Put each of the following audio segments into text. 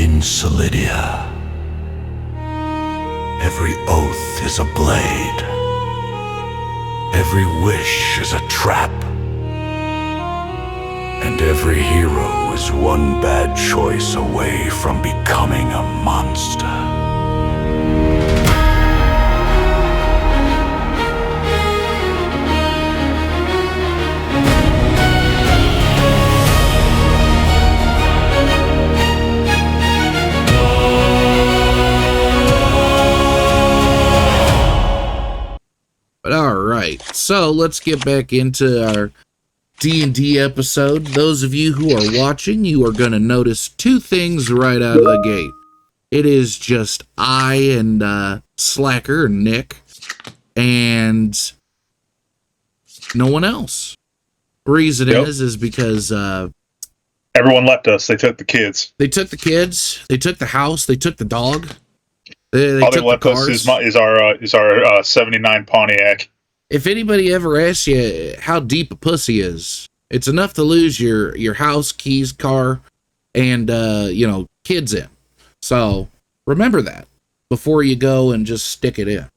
In Sylidia, every oath is a blade. Every wish is a trap. And every hero is one bad choice away from becoming a monster. But all right, so let's get back into our D&D episode. Those of you who are watching, you are going to notice two things right out of the gate. It is just I and Slacker, Nick, and no one else. Reason is because everyone left us. They took the kids. They took the kids. They took the house. They took the dog. They All they took left the us cars. is our 79 Pontiac. If anybody ever asks you how deep a pussy is, it's enough to lose your house, keys, car, and kids in. So remember that before you go and just stick it in.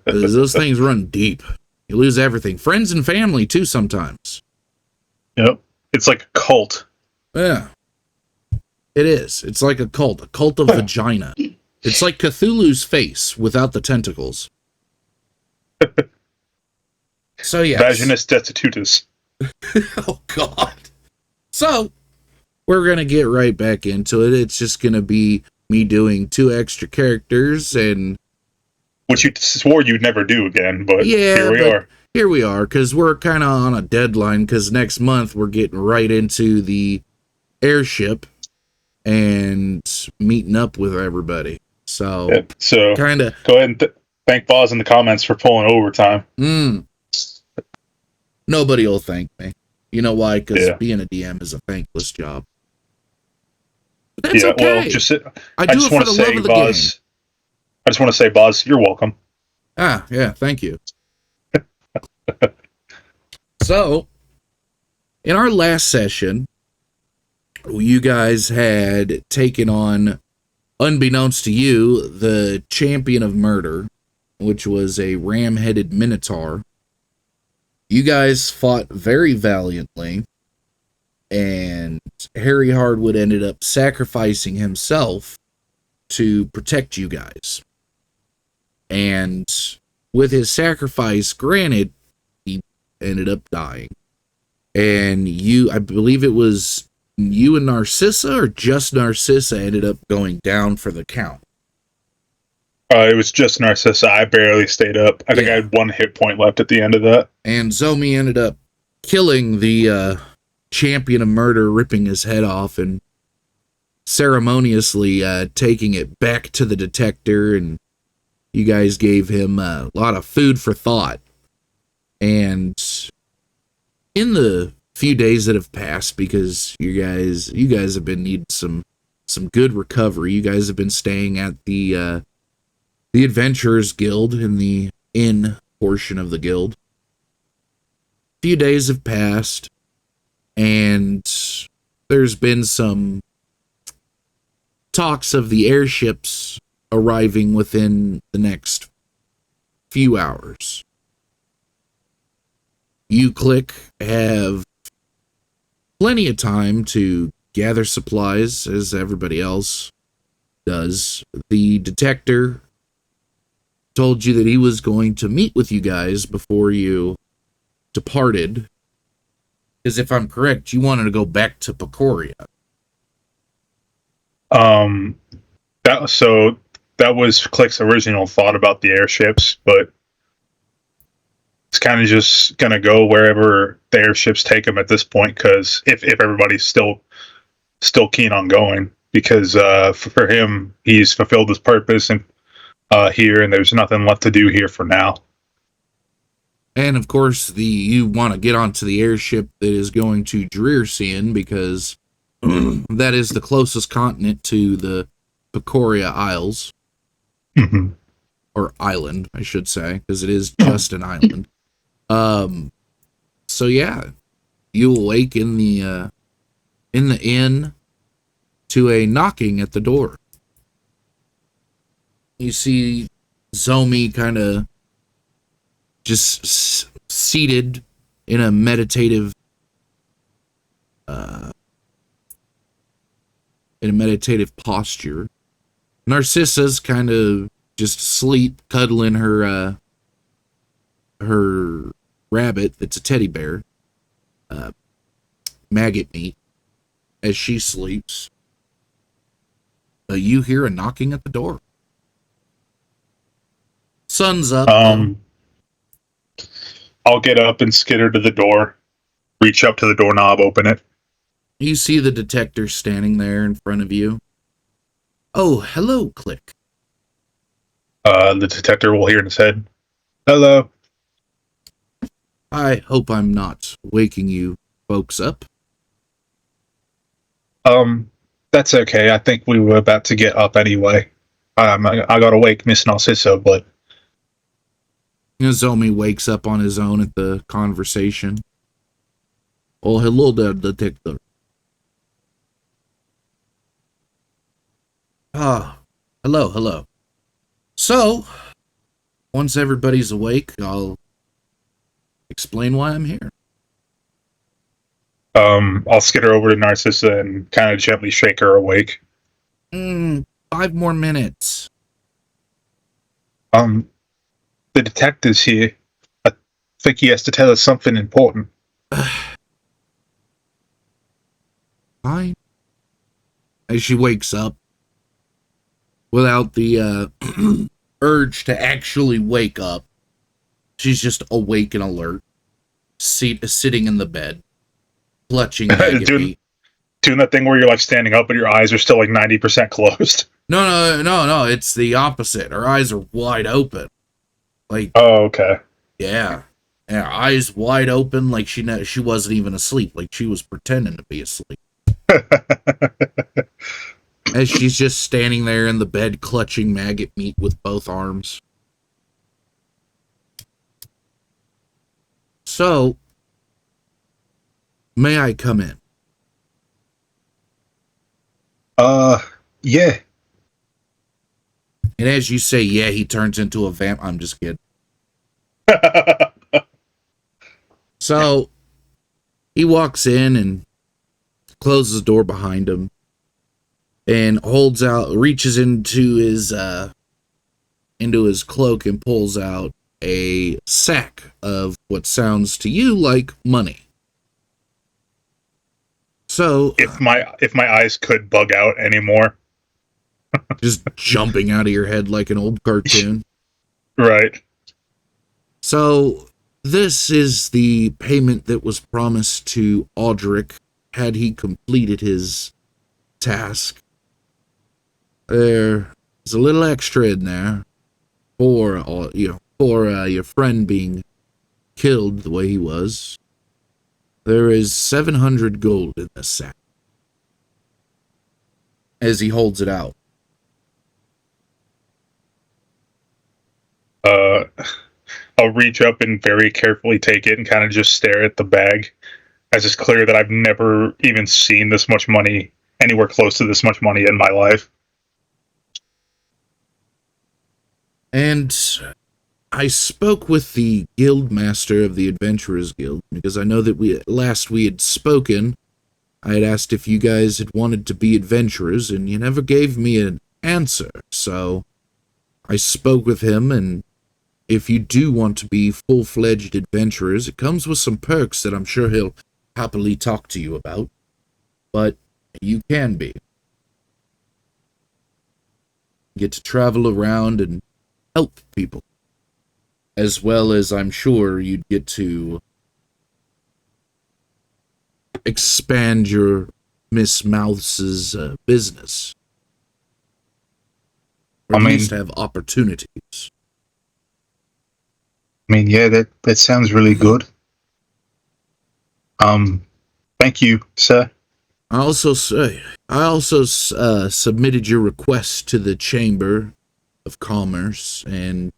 'Cause those things run deep. You lose everything. Friends and family too sometimes. Yep. It's like a cult. Yeah. It is. It's like a cult of vagina. It's like Cthulhu's face without the tentacles. So yeah. Vaginus destitutus. Oh God. So we're gonna get right back into it. It's just gonna be me doing 2 extra characters, and which you swore you'd never do again, but yeah, here we are. Here we are, because we're kind of on a deadline, because next month we're getting right into the airship and meeting up with everybody. So, kind of go ahead and thank Boz in the comments for pulling overtime. Nobody will thank me. You know why? Because being a DM is a thankless job. But that's okay. Well, I do it for the love of the game. I just want to say, Boz, you're welcome. Ah, yeah, thank you. So, in our last session, you guys had taken on, unbeknownst to you, the champion of murder, which was a ram-headed minotaur. You guys fought very valiantly, and Harry Hardwood ended up sacrificing himself to protect you guys. And with his sacrifice granted, he ended up dying. And I believe it was you and Narcissa, or just Narcissa ended up going down for the count? It was just Narcissa. I barely stayed up. I think I had 1 hit point left at the end of that. And Zomi ended up killing the champion of murder, ripping his head off and ceremoniously taking it back to the detector, and you guys gave him a lot of food for thought. And in the few days that have passed, because you guys have been needing some good recovery, you guys have been staying at the Adventurers Guild in the inn portion of the guild. A few days have passed, and there's been some talks of the airships arriving within the next few hours. You, Click, have plenty of time to gather supplies, as everybody else does. The detector told you that he was going to meet with you guys before you departed, because if I'm correct, you wanted to go back to Pecoria. That was Click's original thought about the airships, but it's kind of just gonna go wherever the airships take him at this point, because if everybody's still keen on going, because for him, he's fulfilled his purpose and here, and there's nothing left to do here for now. And of course, you want to get onto the airship that is going to Drearsian, because that is the closest continent to the Pecoria Isles. Mm-hmm. Or island, I should say, because it is just an island. So yeah, you awake in the inn. to a knocking at the door. You see Zomi kind of just seated in a meditative posture. Narcissa's kind of just asleep, cuddling her rabbit that's a teddy bear, maggot meat, as she sleeps. You hear a knocking at the door. Sun's up. I'll get up and skitter to the door, reach up to the doorknob, open it. You see the detector standing there in front of you. Oh, hello, Click. The detector will hear in his head, "Hello." I hope I'm not waking you folks up. That's okay. I think we were about to get up anyway. I got to wake Miss Narcissa, but... Zomi wakes up on his own at the conversation. Oh, hello there, detector. Hello. So, once everybody's awake, I'll explain why I'm here. I'll skitter over to Narcissa and kind of gently shake her awake. 5 more minutes. The detective's here. I think he has to tell us something important. Fine. As she wakes up, without the urge to actually wake up, she's just awake and alert, sitting in the bed, clutching maggot meat. Doing that thing where you're like standing up but your eyes are still like 90% closed. No, it's the opposite. Her eyes are wide open. Like, oh, okay. Yeah, eyes wide open, like she wasn't even asleep, like she was pretending to be asleep. As she's just standing there in the bed, clutching maggot meat with both arms. So, may I come in? Yeah. And as you say, yeah, he turns into a vamp. I'm just kidding. So, he walks in and closes the door behind him and reaches into his cloak and pulls out a sack of what sounds to you like money. So, if my eyes could bug out anymore. Just jumping out of your head like an old cartoon. Right. So, this is the payment that was promised to Audric had he completed his task. There's a little extra in there for your friend being killed the way he was. There is 700 gold in this sack. As he holds it out. I'll reach up and very carefully take it and kind of just stare at the bag, as it's clear that I've never even seen this much money, anywhere close to this much money in my life. And I spoke with the guild master of the Adventurers Guild, because I know that we had spoken. I had asked if you guys had wanted to be adventurers, and you never gave me an answer, so I spoke with him, and if you do want to be full-fledged adventurers, it comes with some perks that I'm sure he'll happily talk to you about. But you can be. You get to travel around and help people. As well as I'm sure you'd get to expand your Miss Mouse's business. Or at least have opportunities. I mean, yeah, that sounds really good. Thank you, sir. I also submitted your request to the Chamber of Commerce, and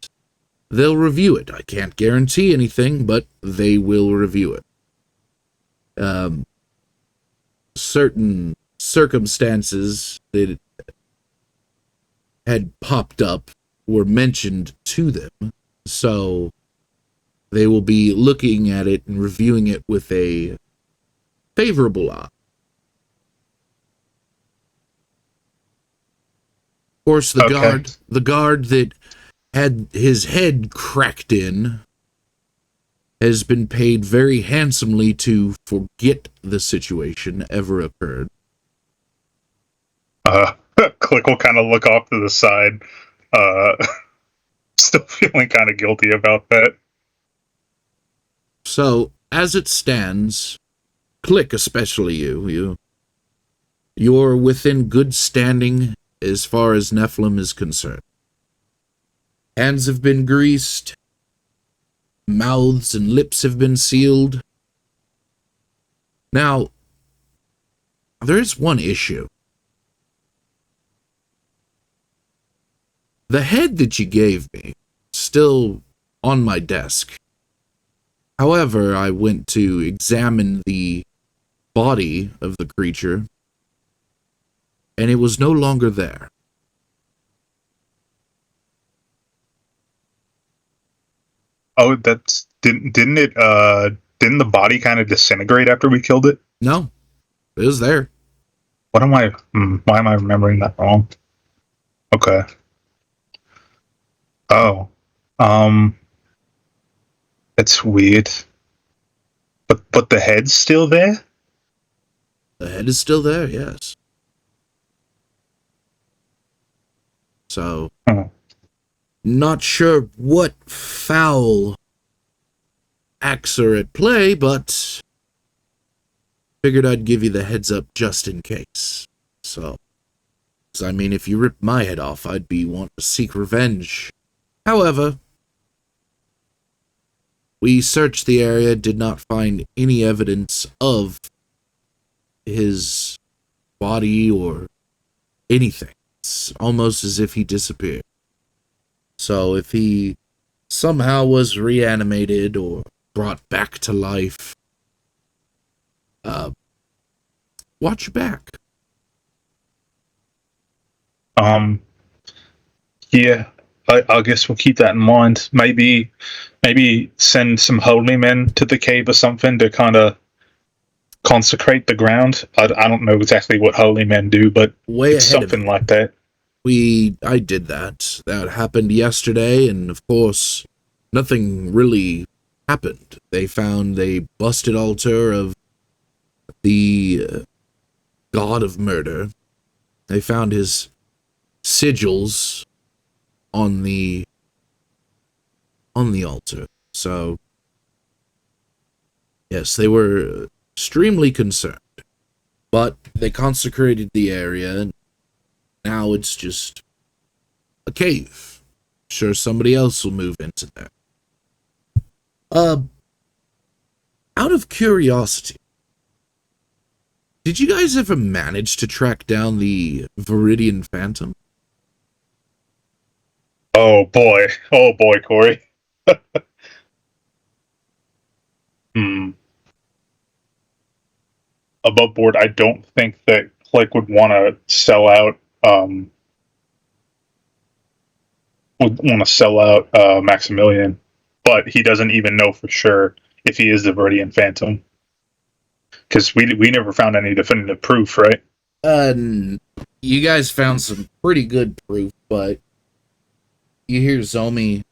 they'll review it. I can't guarantee anything, but they will review it. Certain circumstances that had popped up were mentioned to them, so they will be looking at it and reviewing it with a favorable eye. Of course, the guard that had his head cracked in has been paid very handsomely to forget the situation ever occurred. Click will kind of look off to the side, still feeling kind of guilty about that. So, as it stands, Click, especially you're within good standing as far as Nephilim is concerned. Hands have been greased, mouths and lips have been sealed. Now, there is one issue. The head that you gave me is still on my desk. However, I went to examine the body of the creature, and it was no longer there. Oh, didn't the body kind of disintegrate after we killed it? No, it was there. Why am I remembering that wrong? Okay. Oh. That's weird. But the head's still there? The head is still there, yes. So, not sure what foul acts are at play, but figured I'd give you the heads up just in case. So, I mean, if you ripped my head off, I'd be wanting to seek revenge. However, we searched the area, did not find any evidence of his body or anything. It's almost as if he disappeared. So if he somehow was reanimated or brought back to life, watch your back. Yeah, I guess we'll keep that in mind. Maybe send some holy men to the cave or something to kind of consecrate the ground. I don't know exactly what holy men do, but it's something like that. I did that. That happened yesterday, and of course, nothing really happened. They found a busted altar of the god of murder. They found his sigils on the altar. So, yes, they were extremely concerned. But they consecrated the area, and now it's just a cave. I'm sure somebody else will move into there. Out of curiosity, did you guys ever manage to track down the Viridian Phantom? Oh boy, Corey. Above board, I don't think that Click would want to sell out. Maximilian, but he doesn't even know for sure if he is the Viridian Phantom, because we never found any definitive proof, right? You guys found some pretty good proof, but you hear Zomi,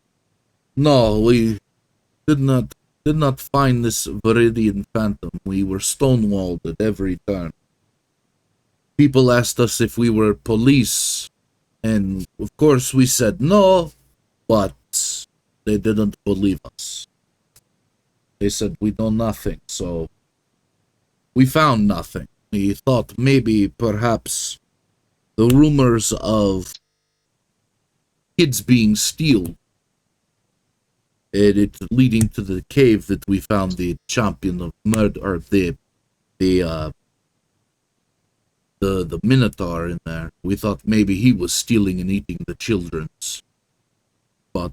no, we did not find this Viridian Phantom. We were stonewalled at every turn. People asked us if we were police, and of course we said no, but they didn't believe us. They said we know nothing, so we found nothing. We thought maybe, perhaps, the rumors of kids being stealed, and it leading to the cave that we found the champion of murder, or the Minotaur in there. We thought maybe he was stealing and eating the children's, but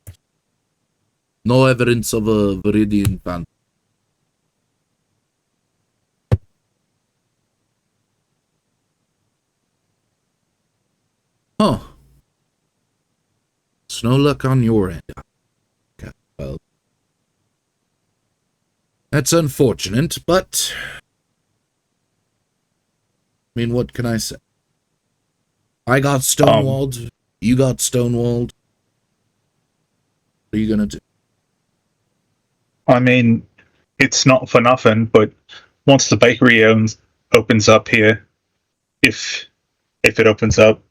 no evidence of a Viridian Phantom. Huh. It's no luck on your end. Okay, well, that's unfortunate, but I mean, what can I say? I got stonewalled. You got stonewalled. What are you gonna do? I mean, it's not for nothing, but once the bakery opens up here, if it opens up,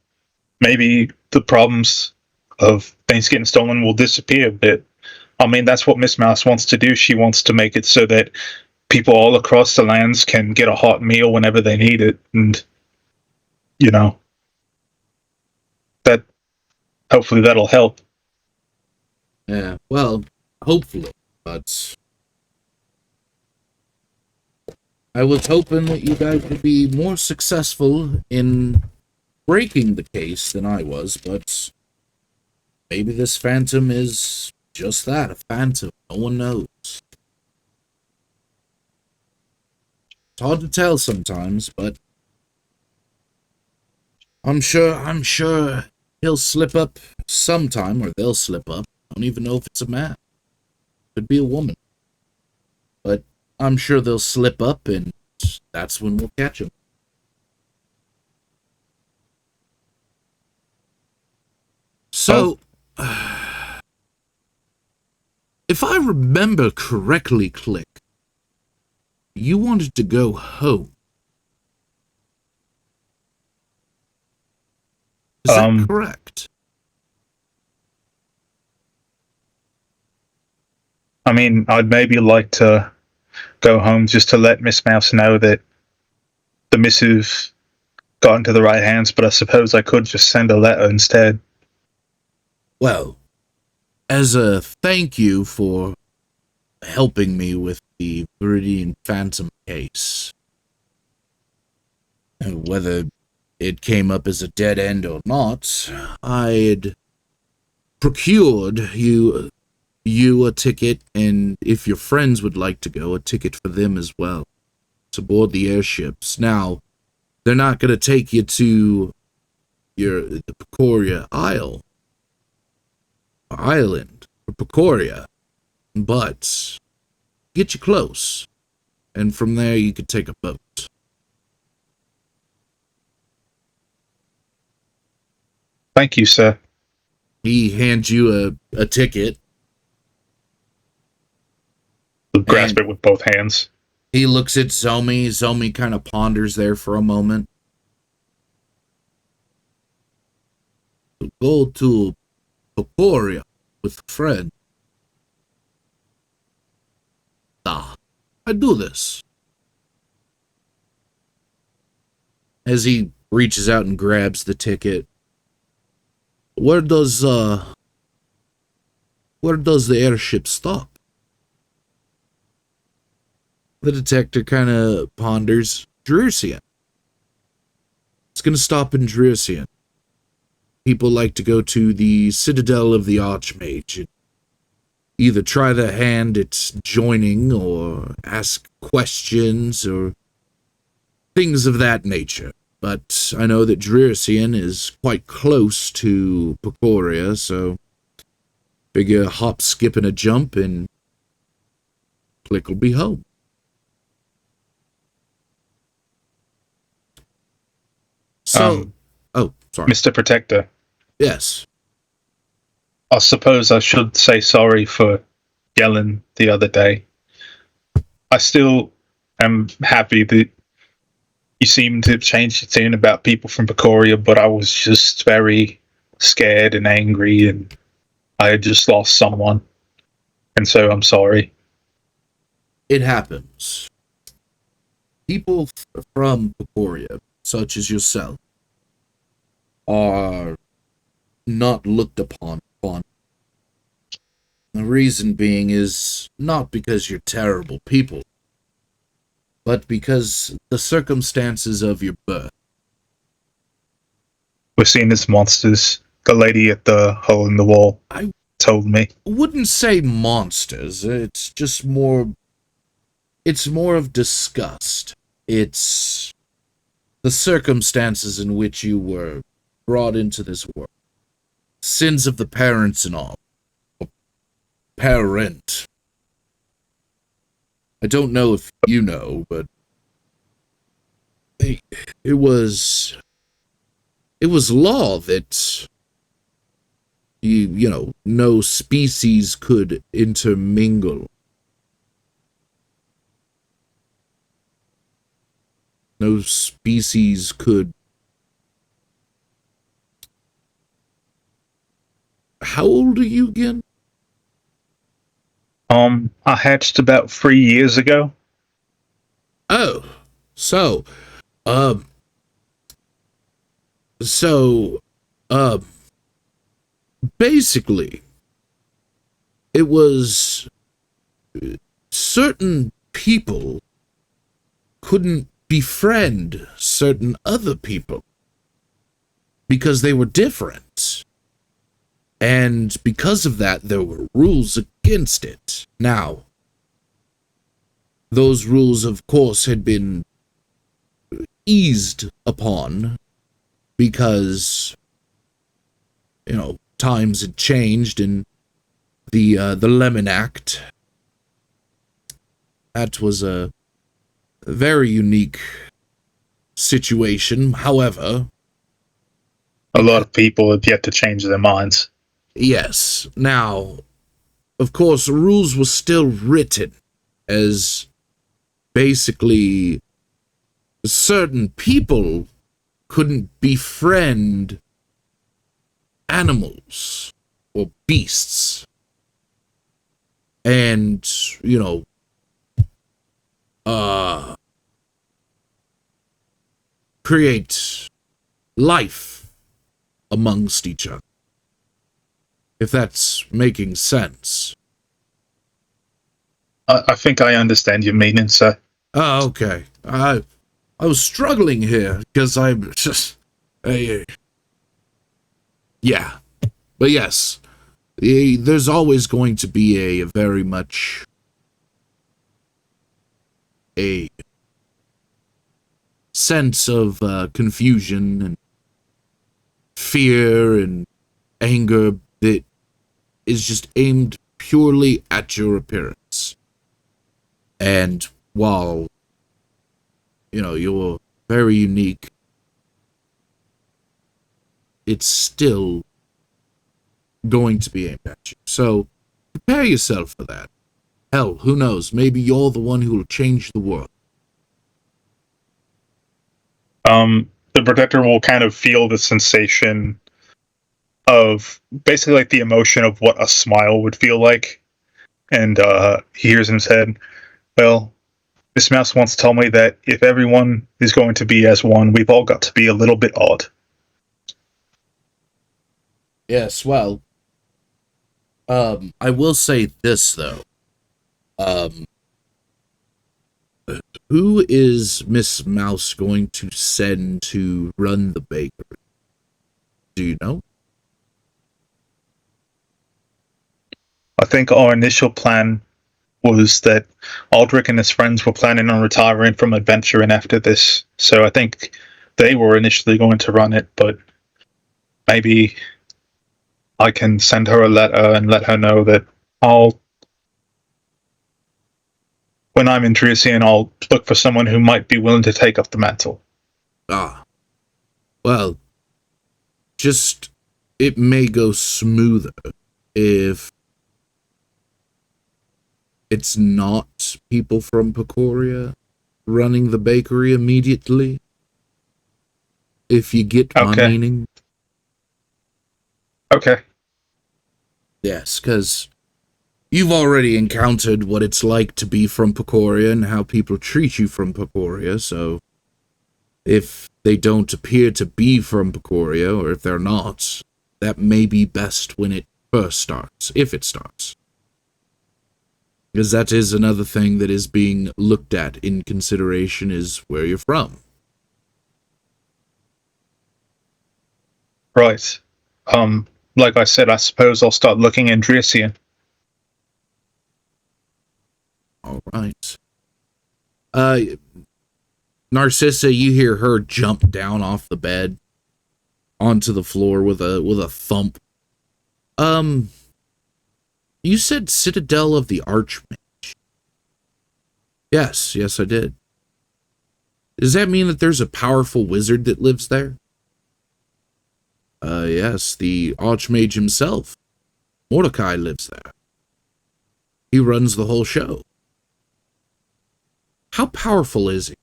maybe the problems of things getting stolen will disappear a bit. I mean, that's what Miss Mouse wants to do. She wants to make it so that people all across the lands can get a hot meal whenever they need it, and you know that hopefully that'll help. Yeah, well, hopefully, but I was hoping that you guys would be more successful in breaking the case than I was, but maybe this phantom is just that, a phantom. No one knows. It's hard to tell sometimes, but I'm sure he'll slip up sometime, or they'll slip up. I don't even know if it's a man. Could be a woman. But I'm sure they'll slip up, and that's when we'll catch them. So, if I remember correctly, Click, you wanted to go home. Is that correct? I mean, I'd maybe like to go home just to let Miss Mouse know that the missive got into the right hands, but I suppose I could just send a letter instead. Well, as a thank you for helping me with the Viridian Phantom case, and whether it came up as a dead end or not, I'd procured you a ticket, and if your friends would like to go, a ticket for them as well, to board the airships. Now, they're not going to take you to the Picoria Island, or Picoria, but get you close, and from there you could take a boat. Thank you, sir. He hands you a ticket. Grasp it with both hands. He looks at Zomi. Zomi kind of ponders there for a moment. Go to Picoria with a friend. Ah, I do this. As he reaches out and grabs the ticket. Where does the airship stop? The detector kind of ponders. Jerusalem. It's going to stop in Jerusalem. People like to go to the Citadel of the Archmage and either try the hand it's joining or ask questions or things of that nature. But I know that Jerusalem is quite close to Picoria, so figure a hop, skip, and a jump, and Click will be home. So, sorry. Mr. Protector. Yes. I suppose I should say sorry for yelling the other day. I still am happy that you seem to have changed your tune about people from Picoria, but I was just very scared and angry, and I had just lost someone. And so I'm sorry. It happens. People from Picoria, such as yourself, are not looked upon. The reason being is not because you're terrible people, but because the circumstances of your birth. We're seen as monsters. The lady at the hole in the wall told me. I wouldn't say monsters. It's just more of disgust. It's the circumstances in which you were brought into this world. Sins of the parents and all. Parent. I don't know if you know, but it was law that you know, no species could intermingle. No species could. How old are you again? I hatched about 3 years ago. Oh, so, um, so, um, basically, it was certain people couldn't befriend certain other people because they were different. And because of that, there were rules against it. Now, those rules, of course, had been eased upon because, you know, times had changed, and the Lemon Act, that was a very unique situation. However, A lot of people have yet to change their minds. yes, now, of course, rules were still written as basically certain people couldn't befriend animals or beasts and, you know, create life amongst each other, if that's making sense. I think I understand your meaning, sir. Oh, okay. I was struggling here because I'm just, yeah. But yes, there's always going to be a very much a sense of confusion and fear and anger that is just aimed purely at your appearance. And while, you know, you're very unique, it's still going to be aimed at you. So prepare yourself for that. Hell, who knows? Maybe you're the one who will change the world. The protector will kind of feel the sensation of basically like the emotion of what a smile would feel like. And he hears in his head, well, Miss Mouse once told me that if everyone is going to be as one, we've all got to be a little bit odd. Yes, well, I will say this, though. Who is Miss Mouse going to send to run the bakery? Do you know? I think our initial plan was that Aldrich and his friends were planning on retiring from adventuring after this. So I think they were initially going to run it, but maybe I can send her a letter and let her know that when I'm in Drisian, I'll look for someone who might be willing to take up the mantle. Ah, well, just, it may go smoother if it's not people from Pecoria running the bakery immediately. If you get my meaning. Okay. Yes, because you've already encountered what it's like to be from Pecoria and how people treat you from Pecoria, so if they don't appear to be from Pecoria, or if they're not, that may be best when it first starts, if it starts. Because that is another thing that is being looked at in consideration, is where you're from. Right. Like I said, I suppose I'll start looking in Drisian. All right. Narcissa, you hear her jump down off the bed. onto the floor with a thump. You said Citadel of the Archmage. Yes, I did. Does that mean that there's a powerful wizard that lives there? Yes, the Archmage himself, Mordecai, lives there. He runs the whole show. How powerful is he?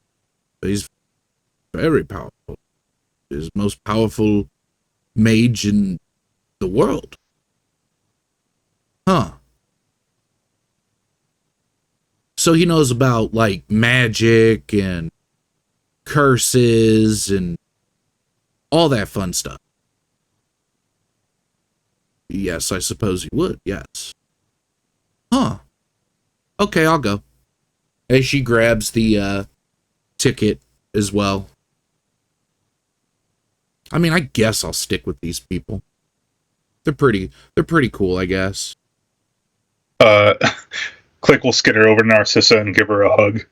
He's very powerful. He's the most powerful mage in the world. Huh. So he knows about, like, magic and curses and all that fun stuff. Yes, I suppose he would, yes. Huh. Okay, I'll go. As she grabs the ticket as well. I mean, I guess I'll stick with these people. They're pretty cool, I guess. Click will skitter over to Narcissa and give her a hug.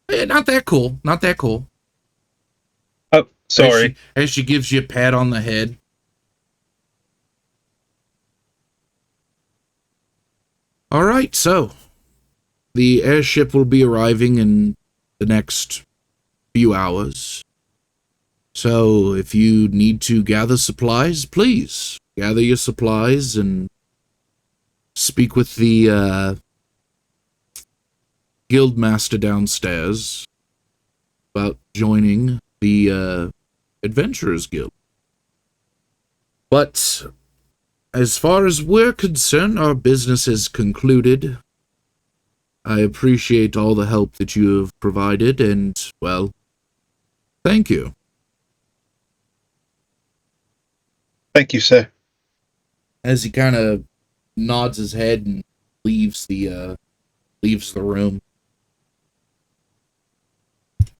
Not that cool. Not that cool. Oh, sorry. As she gives you a pat on the head. All right, so the airship will be arriving in the next few hours. So if you need to gather supplies, please gather your supplies and speak with the guildmaster downstairs about joining the Adventurers Guild. But as far as we're concerned, our business is concluded. I appreciate all the help that you have provided, and, well, thank you. Thank you, sir. As he kind of nods his head and leaves the room.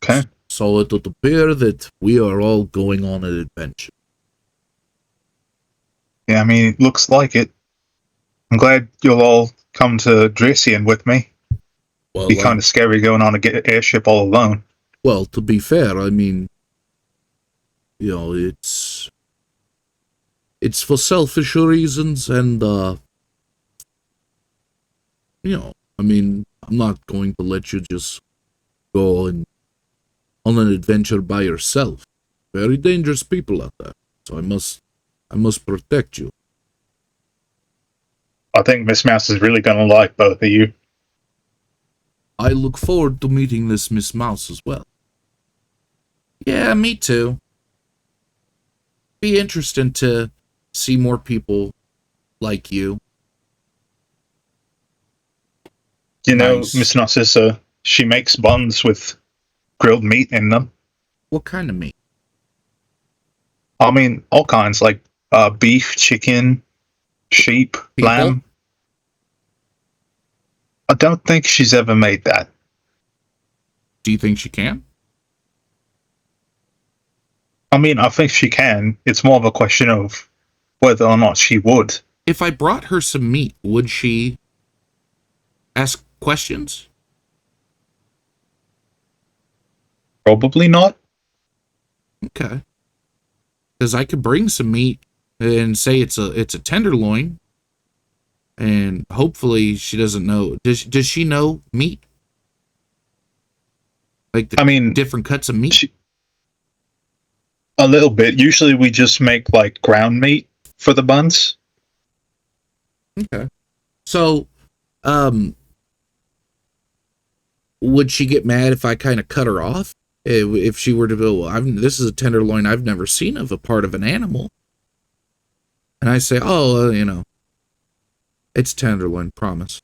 Okay. So it would appear that we are all going on an adventure. Yeah, I mean, it looks like it. I'm glad you'll all come to Dracian with me. Well, Be kind of scary going on an airship all alone. Well, to be fair, I mean, you know, it's for selfish reasons, and you know, I mean, I'm not going to let you just go on an adventure by yourself. Very dangerous people out there. So I must protect you. I think Miss Mouse is really going to like both of you. I look forward to meeting this Miss Mouse as well. Yeah, me too. Be interesting to see more people like you. You know, Nice. Miss Narcissa, she makes buns with grilled meat in them. What kind of meat? I mean, all kinds, like beef, chicken, sheep, People? lamb. I don't think she's ever made that. Do you think she can? I mean, I think she can. It's more of a question of whether or not she would. If I brought her some meat, would she ask questions? Probably not. Okay. Because I could bring some meat and say it's a tenderloin, and hopefully she doesn't know. Does she know meat? Like different cuts of meat? A little bit. Usually we just make like ground meat for the buns. Okay. So, would she get mad if I kind of cut her off? If she were to go, well, this is a tenderloin I've never seen of a part of an animal. And I say, oh, you know, it's tenderloin, promise.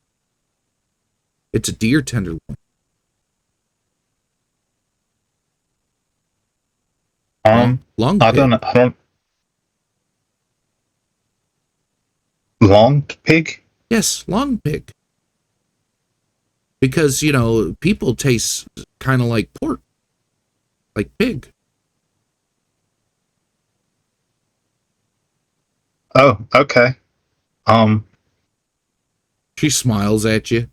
It's a deer tenderloin. Long I pig. don't. Long pig? Yes, long pig. Because, you know, people taste kind of like pork. Like pig. Oh, okay. She smiles at you.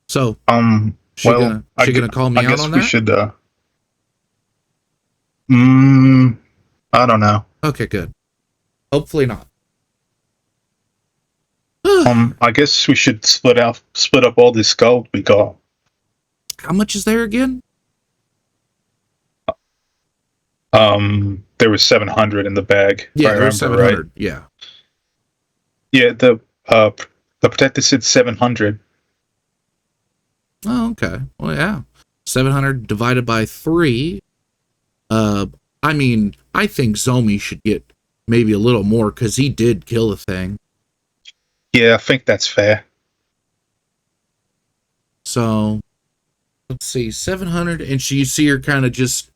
So, well, she gonna call me I out guess on we that? should, I don't know. Okay, good. Hopefully not. I guess we should split up all this gold we got. How much is there again? There was 700 in the bag, if I Yeah, there's remember right. 700. Yeah. Yeah, the protector said 700. Oh, okay. Well, yeah. 700 divided by 3. I mean, I think Zomi should get maybe a little more because he did kill the thing. Yeah, I think that's fair. So, let's see, 700, and you see her kind of just,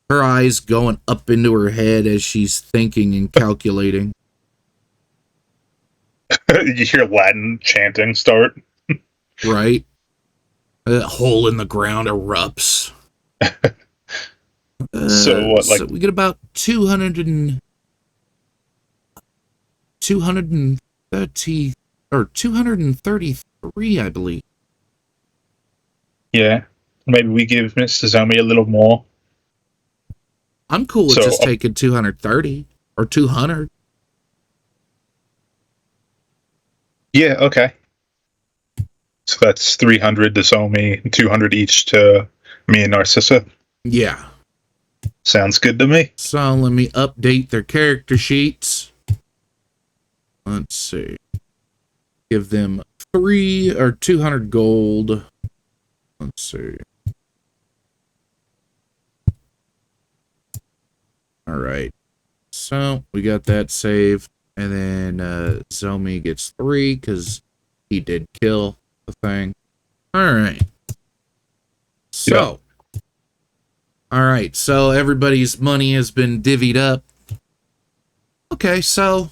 her eyes going up into her head as she's thinking and calculating. You hear Latin chanting start. Right? That hole in the ground erupts. So what, like, so we get about 230 or 233, I believe. yeah, maybe we give Mr. Zombie a little more. I'm cool with So, just taking 230 or 200. Yeah, okay. So that's 300 to Zombie, 200 each to me and Narcissa. Yeah. Sounds good to me. So let me update their character sheets. Let's see. Give them 200 gold. Let's see. All right. So we got that saved. And then Zomi gets 3 because he did kill the thing. All right. So. Yeah. All right. So everybody's money has been divvied up. Okay. So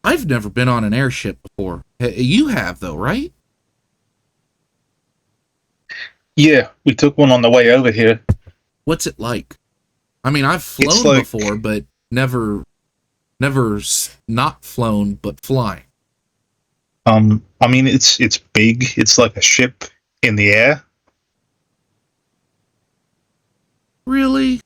I've never been on an airship before. You have, though, right? Yeah, we took one on the way over here. What's it like? I mean, I've flown before, but never not flown, but flying. I mean, it's big. It's like a ship in the air. Really?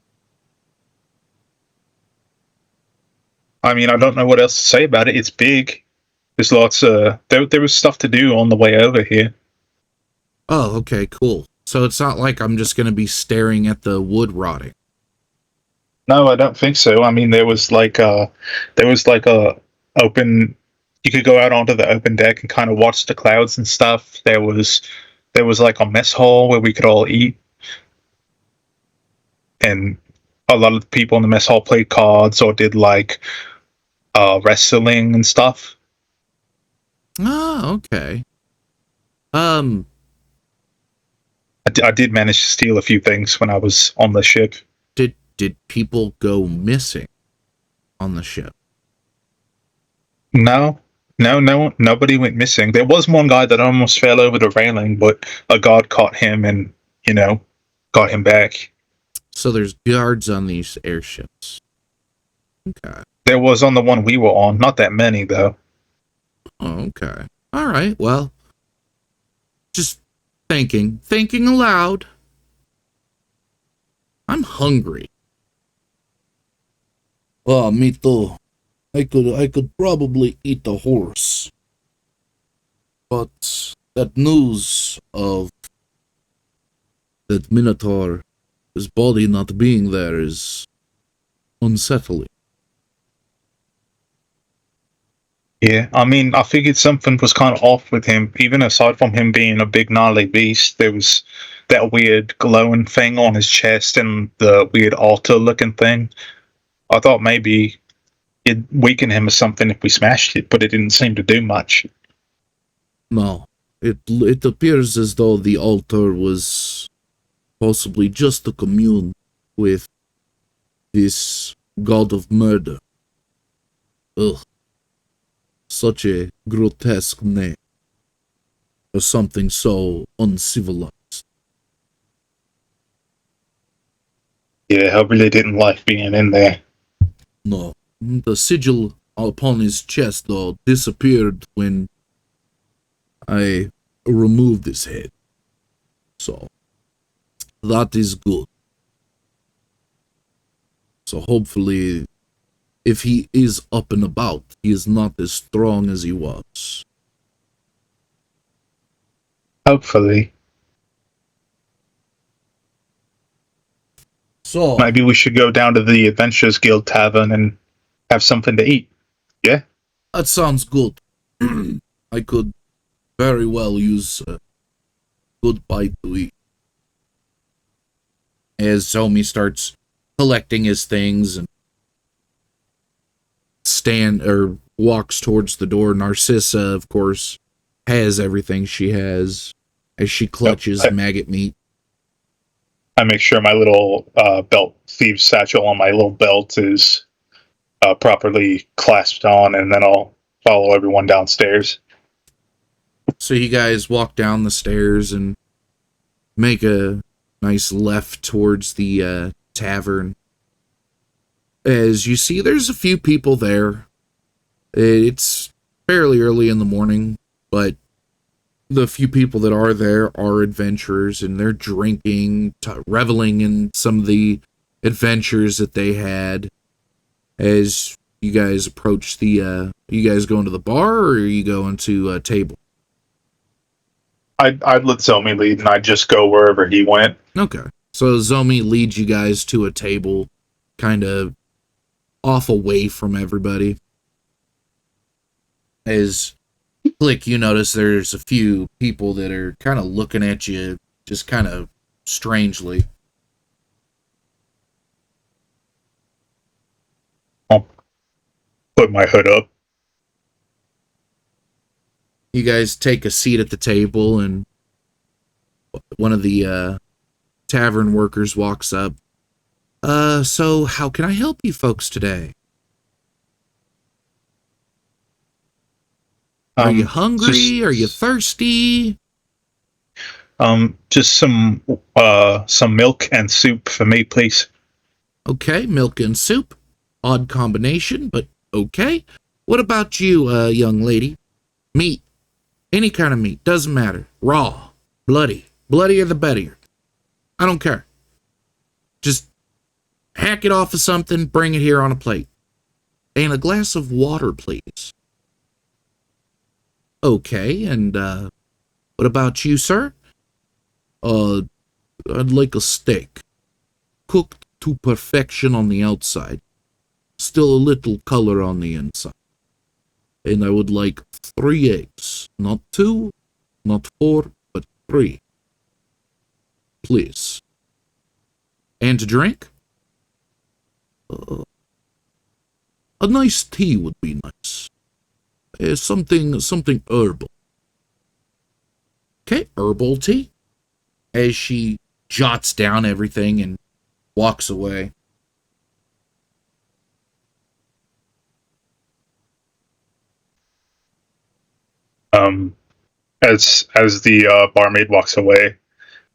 I mean, I don't know what else to say about it. It's big. There's lots of there was stuff to do on the way over here. Oh, okay, cool. So it's not like I'm just gonna be staring at the wood rotting. No, I don't think so. I mean, there was like a open. You could go out onto the open deck and kind of watch the clouds and stuff. There was like a mess hall where we could all eat, and a lot of the people in the mess hall played cards or did like wrestling and stuff. Oh, okay. I did manage to steal a few things when I was on the ship. Did people go missing on the ship? No, nobody went missing. There was one guy that almost fell over the railing, but a guard caught him and, got him back. So there's guards on these airships. Okay. There was on the one we were on. Not that many, though. Oh, okay. All right. Well, just thinking aloud. I'm hungry. Oh, me too. I could probably eat a horse. But that news of that Minotaur, his body not being there, is unsettling. Yeah, I mean, I figured something was kind of off with him. Even aside from him being a big gnarly beast, there was that weird glowing thing on his chest and the weird altar-looking thing. I thought maybe it'd weaken him or something if we smashed it, but it didn't seem to do much. No, it appears as though the altar was possibly just to commune with this god of murder. Ugh. Such a grotesque name for something so uncivilized. Yeah, I really didn't like being in there. No, the sigil upon his chest, though, disappeared when I removed his head. So, that is good. So hopefully, if he is up and about, he is not as strong as he was. Hopefully. So, Maybe we should go down to the Adventurers Guild Tavern and have something to eat. Yeah? that sounds good. I could very well use a good bite to eat. As Zomi starts collecting his things and walks towards the door, Narcissa, of course, has everything she has as she clutches maggot meat. I make sure my little belt thieves satchel on my little belt is properly clasped on, and then I'll follow everyone downstairs. So you guys walk down the stairs and make a nice left towards the tavern. As you see, there's a few people there. It's fairly early in the morning, but the few people that are there are adventurers, and they're drinking, reveling in some of the adventures that they had. As you guys approach the, you guys going to the bar, or are you going to a table? I'd let Zomi lead, and I'd just go wherever he went. Okay. So Zomi leads you guys to a table, kind of off away from everybody. As Click, you notice there's a few people that are kind of looking at you just kind of strangely. I'll put my hood up. You guys take a seat at the table, and one of the tavern workers walks up. So how can I help you folks today? Are you hungry? Are you thirsty? Just some milk and soup for me, please. Okay, milk and soup. Odd combination, but okay. What about you, young lady? Meat. Any kind of meat. Doesn't matter. Raw. Bloody. Bloodier the better. I don't care. Just hack it off of something, bring it here on a plate. And a glass of water, please. Okay, and what about you, sir? I'd like a steak. Cooked to perfection on the outside. Still a little color on the inside. And I would like 3 eggs. Not 2, not 4, but 3. Please. And to drink? A nice tea would be nice. Something herbal. Okay, herbal tea. As she jots down everything and walks away. As the barmaid walks away,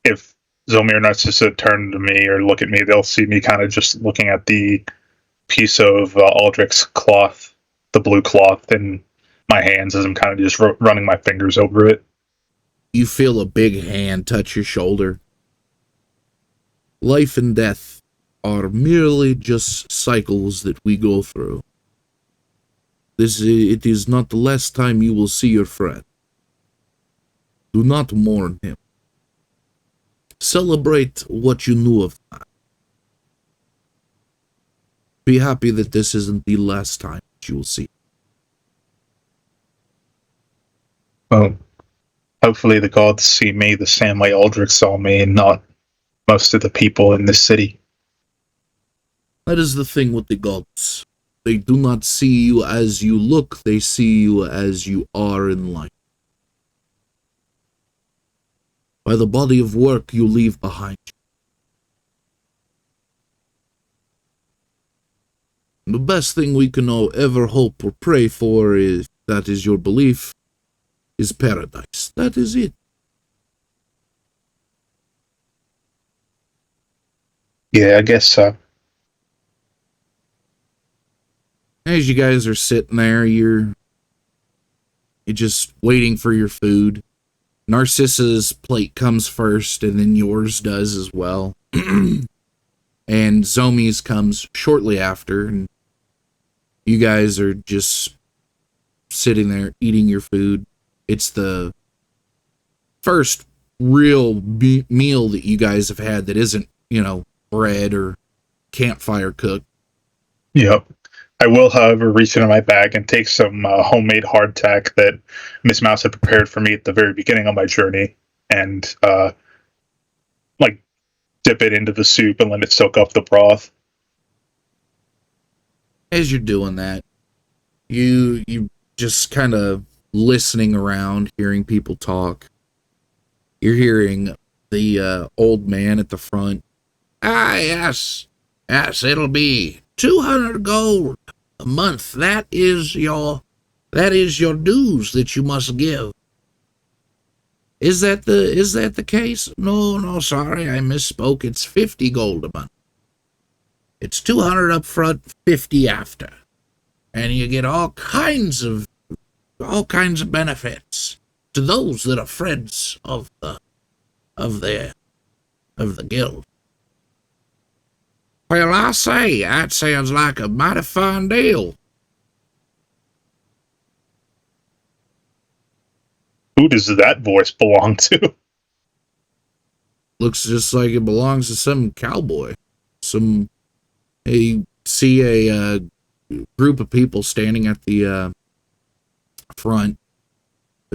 if Zomi or Narcissa turn to me or look at me, they'll see me kind of just looking at the piece of Aldrich's cloth, the blue cloth, in my hands as I'm kind of just running my fingers over it. You feel a big hand touch your shoulder. Life and death are merely just cycles that we go through. It is not the last time you will see your friend. Do not mourn him. Celebrate what you knew of him. Be happy that this isn't the last time that you will see him. Well, hopefully the gods see me the same way Aldrich saw me, and not most of the people in this city. That is the thing with the gods. They do not see you as you look, they see you as you are in life. By the body of work you leave behind you. The best thing we can ever hope or pray for, if that is your belief, is paradise. That is it. Yeah, I guess so. As you guys are sitting there, you're just waiting for your food. Narcissa's plate comes first, and then yours does as well. and Zomies comes shortly after, and you guys are just sitting there eating your food. It's the first real meal that you guys have had that isn't, bread or campfire cooked. Yep. I will, however, reach into my bag and take some homemade hardtack that Miss Mouse had prepared for me at the very beginning of my journey, and like dip it into the soup and let it soak up the broth. As you're doing that, you just kind of listening around, hearing people talk. You're hearing the old man at the front. Ah, yes, it'll be 200 gold a month. That is your dues that you must give. Is that the case? No, sorry, I misspoke. It's 50 gold a month. It's 200 up front, 50 after. And you get all kinds of benefits to those that are friends of the guild. Well, I say, that sounds like a mighty fine deal. Who does that voice belong to? Looks just like it belongs to some cowboy. You see a group of people standing at the front,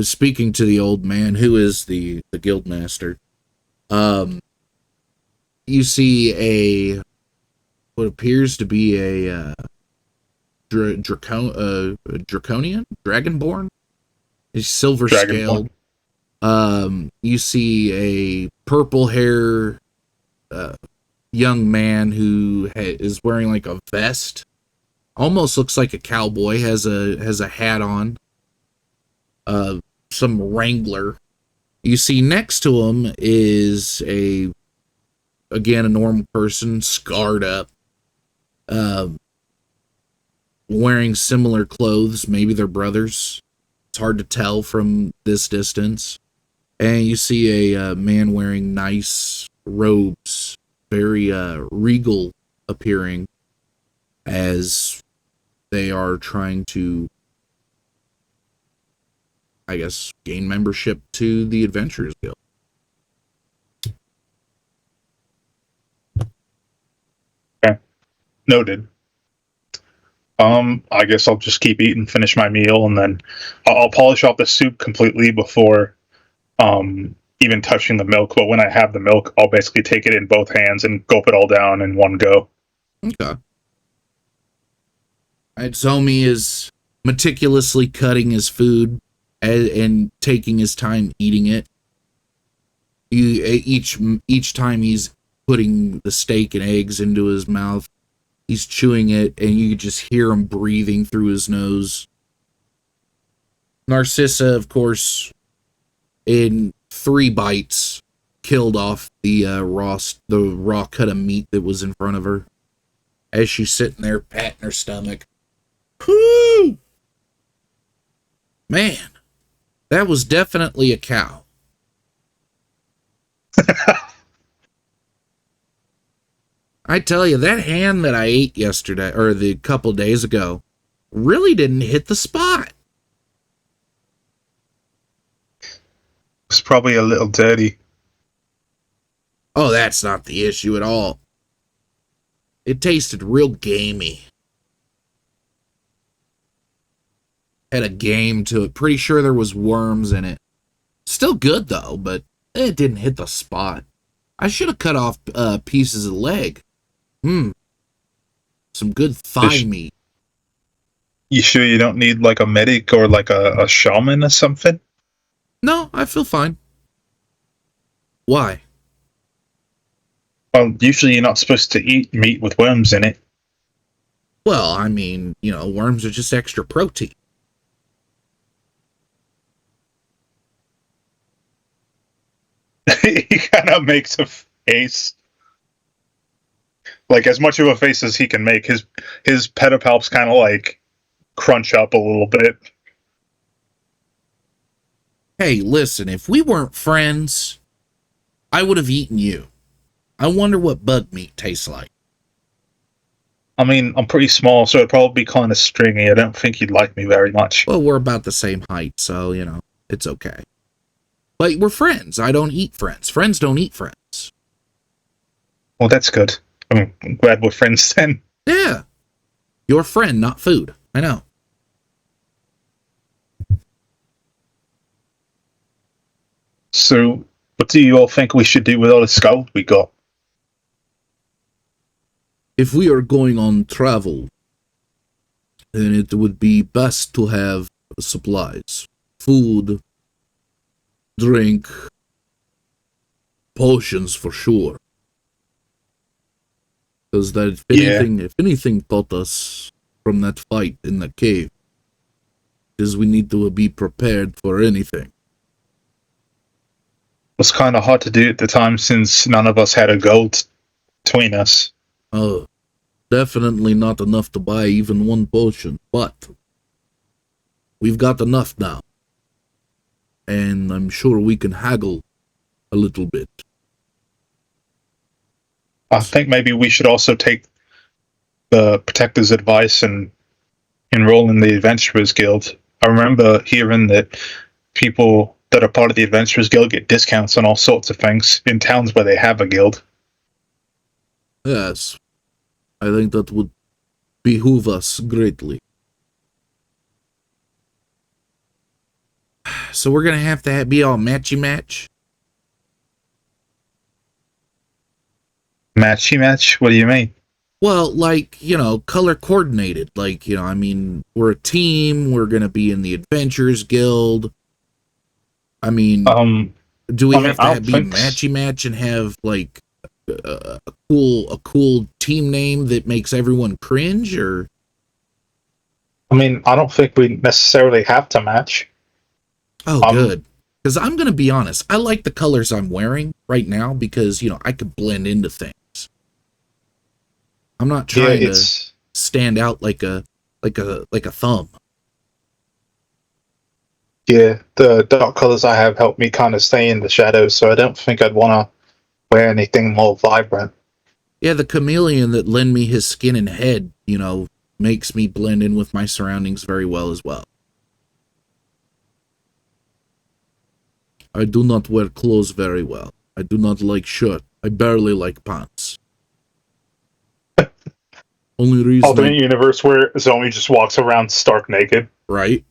speaking to the old man, who is the guild master. You see what appears to be a draconian, dragonborn. He's silver scaled. You see a purple hair young man who is wearing like a vest. Almost looks like a cowboy. Has a hat on. Some wrangler. You see next to him is a normal person, scarred up, wearing similar clothes. Maybe they're brothers. It's hard to tell from this distance. And you see a man wearing nice robes, very regal appearing, as they are trying to, I guess, gain membership to the Adventurers Guild. Okay. Noted. I guess I'll just keep eating, finish my meal, and then I'll polish off the soup completely before even touching the milk. But when I have the milk, I'll basically take it in both hands and gulp it all down in one go. Okay. Alright, Zomi is meticulously cutting his food and taking his time eating it. Each time he's putting the steak and eggs into his mouth, he's chewing it, and you just hear him breathing through his nose. Narcissa, of course, in 3 bites, killed off the raw cut of meat that was in front of her, as she's sitting there patting her stomach. Whoo! Man, that was definitely a cow. I tell you, that hand that I ate yesterday, or the couple days ago, really didn't hit the spot. It's probably a little dirty. Oh, that's not the issue at all. It tasted real gamey. Had a game to it. Pretty sure there was worms in it. Still good, though, but it didn't hit the spot. I should have cut off pieces of leg. Some good thigh meat. You sure you don't need like a medic or like a shaman or something? No, I feel fine. Why? Well, usually you're not supposed to eat meat with worms in it. Well, I mean, worms are just extra protein. He kind of makes a face. Like, as much of a face as he can make, his pedipalps kind of like crunch up a little bit. Hey, listen, if we weren't friends, I would have eaten you. I wonder what bug meat tastes like. I mean, I'm pretty small, so it'd probably be kind of stringy. I don't think you'd like me very much. Well, we're about the same height, so, it's okay. But we're friends. I don't eat friends. Friends don't eat friends. Well, that's good. I'm glad we're friends then. Yeah. Your friend, not food. I know. So, what do you all think we should do with all the gold we got? If we are going on travel, then it would be best to have supplies. Food, drink, potions for sure. Because that if anything taught us from that fight in the cave, is we need to be prepared for anything. It was kind of hard to do at the time since none of us had a gold between us. Oh, definitely not enough to buy even one potion, but we've got enough now. And I'm sure we can haggle a little bit. I think maybe we should also take the Protector's advice and enroll in the Adventurers Guild. I remember hearing that people that are part of the Adventurers Guild get discounts on all sorts of things in towns where they have a guild. Yes, I think that would behoove us greatly. So we're going to have be all matchy-match? Matchy-match? What do you mean? Well, like, color coordinated. Like, we're a team. We're going to be in the Adventurers Guild. I mean, do we have to be matchy-match and have, like, a cool team name that makes everyone cringe, or? I mean, I don't think we necessarily have to match. Oh, good. Because I'm going to be honest, I like the colors I'm wearing right now because, I could blend into things. I'm not trying to stand out like a thumb. Yeah, the dark colors I have help me kind of stay in the shadows, so I don't think I'd want to wear anything more vibrant. Yeah, the chameleon that lend me his skin and head, makes me blend in with my surroundings very well as well. I do not wear clothes very well. I do not like shirt. I barely like pants. Only reason alternate universe where Zomi just walks around stark naked. Right.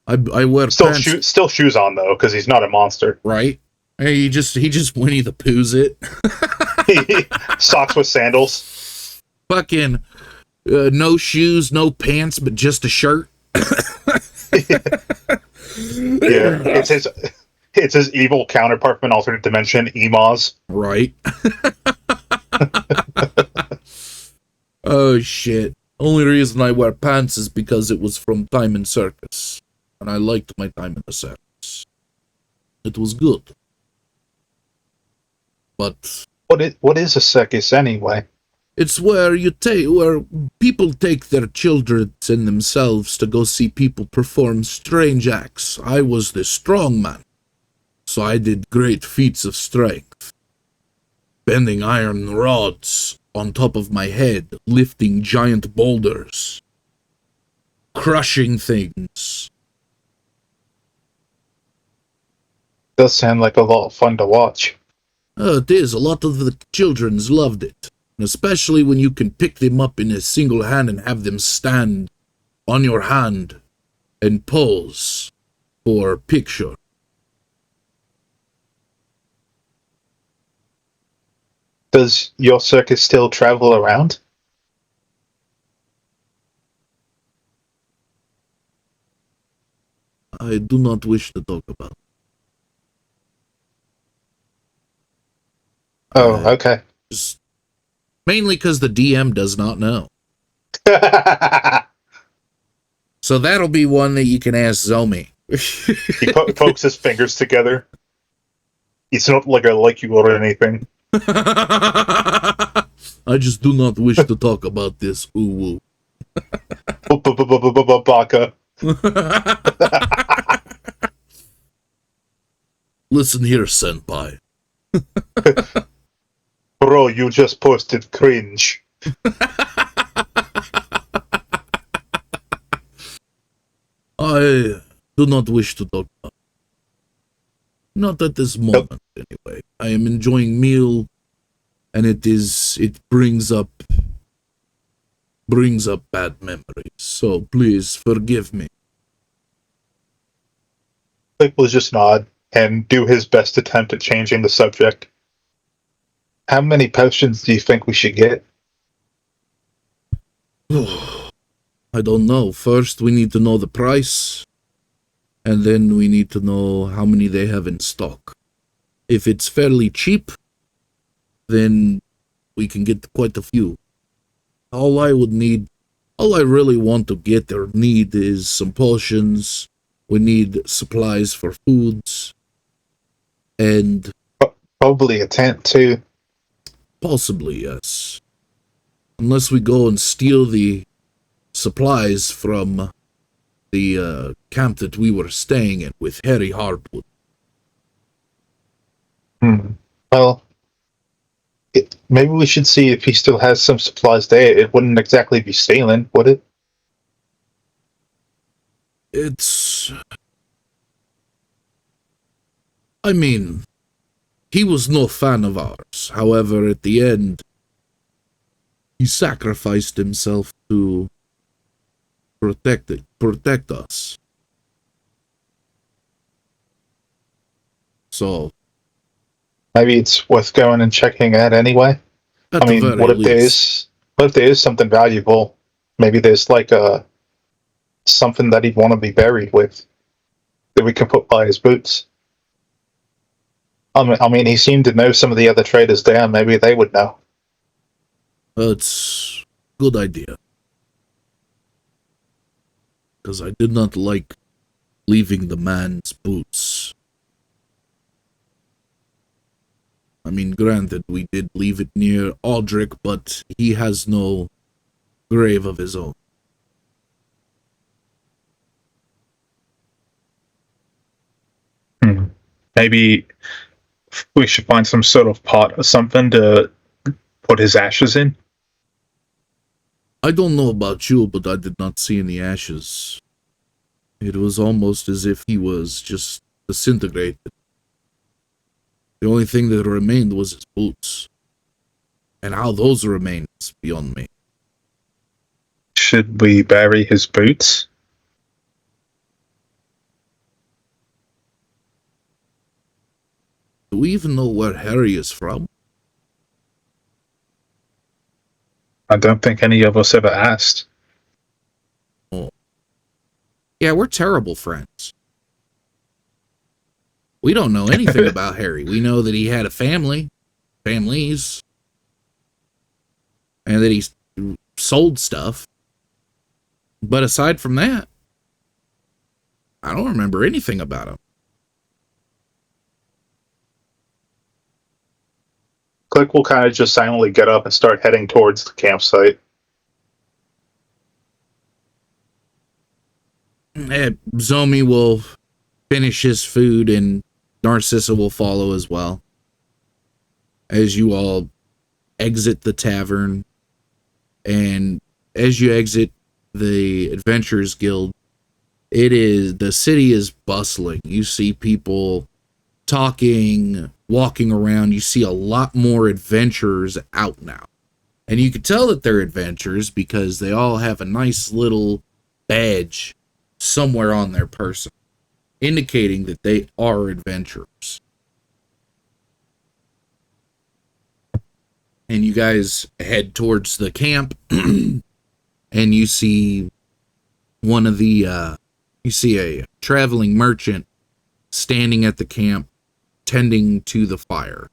I wear pants. Still shoes on though, because he's not a monster. Right. Hey, he just Winnie the Pooh's it. Socks with sandals. Fucking no shoes, no pants, but just a shirt. Yeah, it's his evil counterpart from an alternate dimension, Emoz. Right. Oh shit. Only reason I wear pants is because it was from time in circus. And I liked my time in the circus. It was good. But what is a circus anyway? It's where where people take their children and themselves to go see people perform strange acts. I was the strong man, so I did great feats of strength. Bending iron rods on top of my head, lifting giant boulders, crushing things. Does sound like a lot of fun to watch. Oh, it is. A lot of the children's loved it. Especially when you can pick them up in a single hand and have them stand on your hand and pose for picture. Does your circus still travel around? I do not wish to talk about it. Oh, okay. Just mainly because the DM does not know. So that'll be one that you can ask Zomi. He pokes his fingers together. It's not like I like you or anything. I just do not wish to talk about this. Ooh. Baka. Listen here, senpai. Bro, you just posted cringe. I do not wish to talk about it. Not at this moment, anyway. I am enjoying meal, and it brings up bad memories. So please forgive me. Click will just nod and do his best attempt at changing the subject. How many potions do you think we should get? I don't know. First, we need to know the price, and then we need to know how many they have in stock. If it's fairly cheap, then we can get quite a few. All I really want to get or need is some potions. We need supplies for foods, and Probably a tent, too. possibly, yes. Unless we go and steal the supplies from the camp that we were staying in with Harry Hardwood. Well, maybe we should see if he still has some supplies there. It wouldn't exactly be stealing, would it? I mean, he was no fan of ours. However, at the end, he sacrificed himself to protect us. So, Maybe it's worth going and checking out anyway. at I the mean, very least, what if there is something valuable? Maybe there's like something that he'd want to be buried with that we can put by his boots. I mean, he seemed to know some of the other traders there. Maybe they would know. it's a good idea. Because I did not like leaving the man's boots. I mean, granted, we did leave it near Aldrich, but he has no grave of his own. Maybe we should find some sort of pot or something to put his ashes in. I don't know about you, but I did not see any ashes. It was almost as if he was just disintegrated. The only thing that remained was his boots. And how those remained is beyond me. Should we bury his boots? Do we even know where Harry is from? I don't think any of us ever asked. Oh. Yeah, we're terrible friends. We don't know anything about Harry. We know that he had a families, and that he sold stuff. But aside from that, I don't remember anything about him. Click will kind of just silently get up and start heading towards the campsite. Zomi will finish his food, and Narcissa will follow as well. As you all exit the tavern, and as you exit the Adventurers Guild, the city is bustling. You see people talking, walking around. You see a lot more adventurers out now. And you can tell that they're adventurers because they all have a nice little badge somewhere on their person, indicating that they are adventurers. And you guys head towards the camp, and you see you see a traveling merchant standing at the camp, tending to the fire.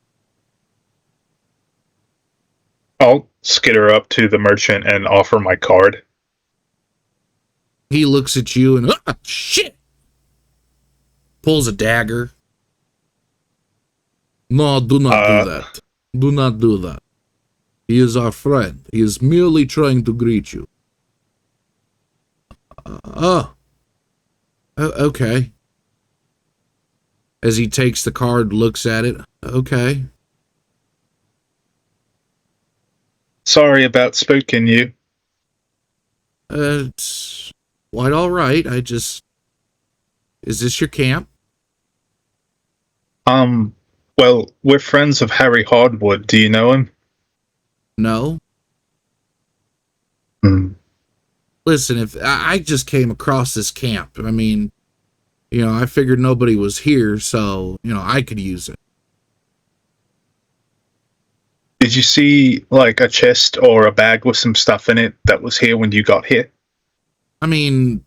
I'll skitter up to the merchant and offer my card. He looks at you and, shit! Pulls a dagger. No, do not do that. Do not do that. He is our friend. He is merely trying to greet you. Okay. As he takes the card, looks at it. Okay. Sorry about spooking you. It's quite all right. I just Is this your camp? Well, we're friends of Harry Hardwood. Do you know him? No. Hmm. Listen, if I just came across this camp, I mean, I figured nobody was here, so I could use it. Did you see like a chest or a bag with some stuff in it that was here when you got here? I mean,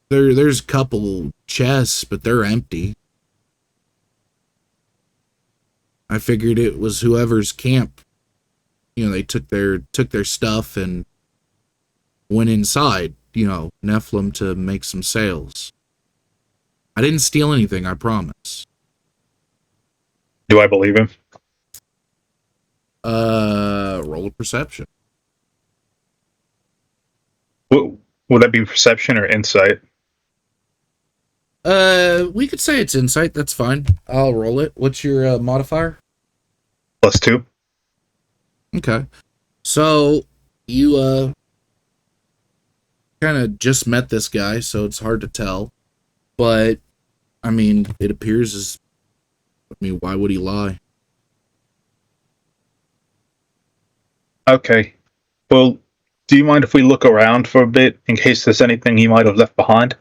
there's a couple chests, but they're empty. I figured it was whoever's camp. They took their stuff and went inside, Nephilim to make some sales. I didn't steal anything, I promise. Do I believe him? Roll a perception. Would that be perception or insight? We could say it's insight, that's fine. I'll roll it. What's your modifier? +2. Okay. So, you kind of just met this guy, so it's hard to tell. But, I mean, it appears as... why would he lie? Okay. Well, do you mind if we look around for a bit in case there's anything he might have left behind?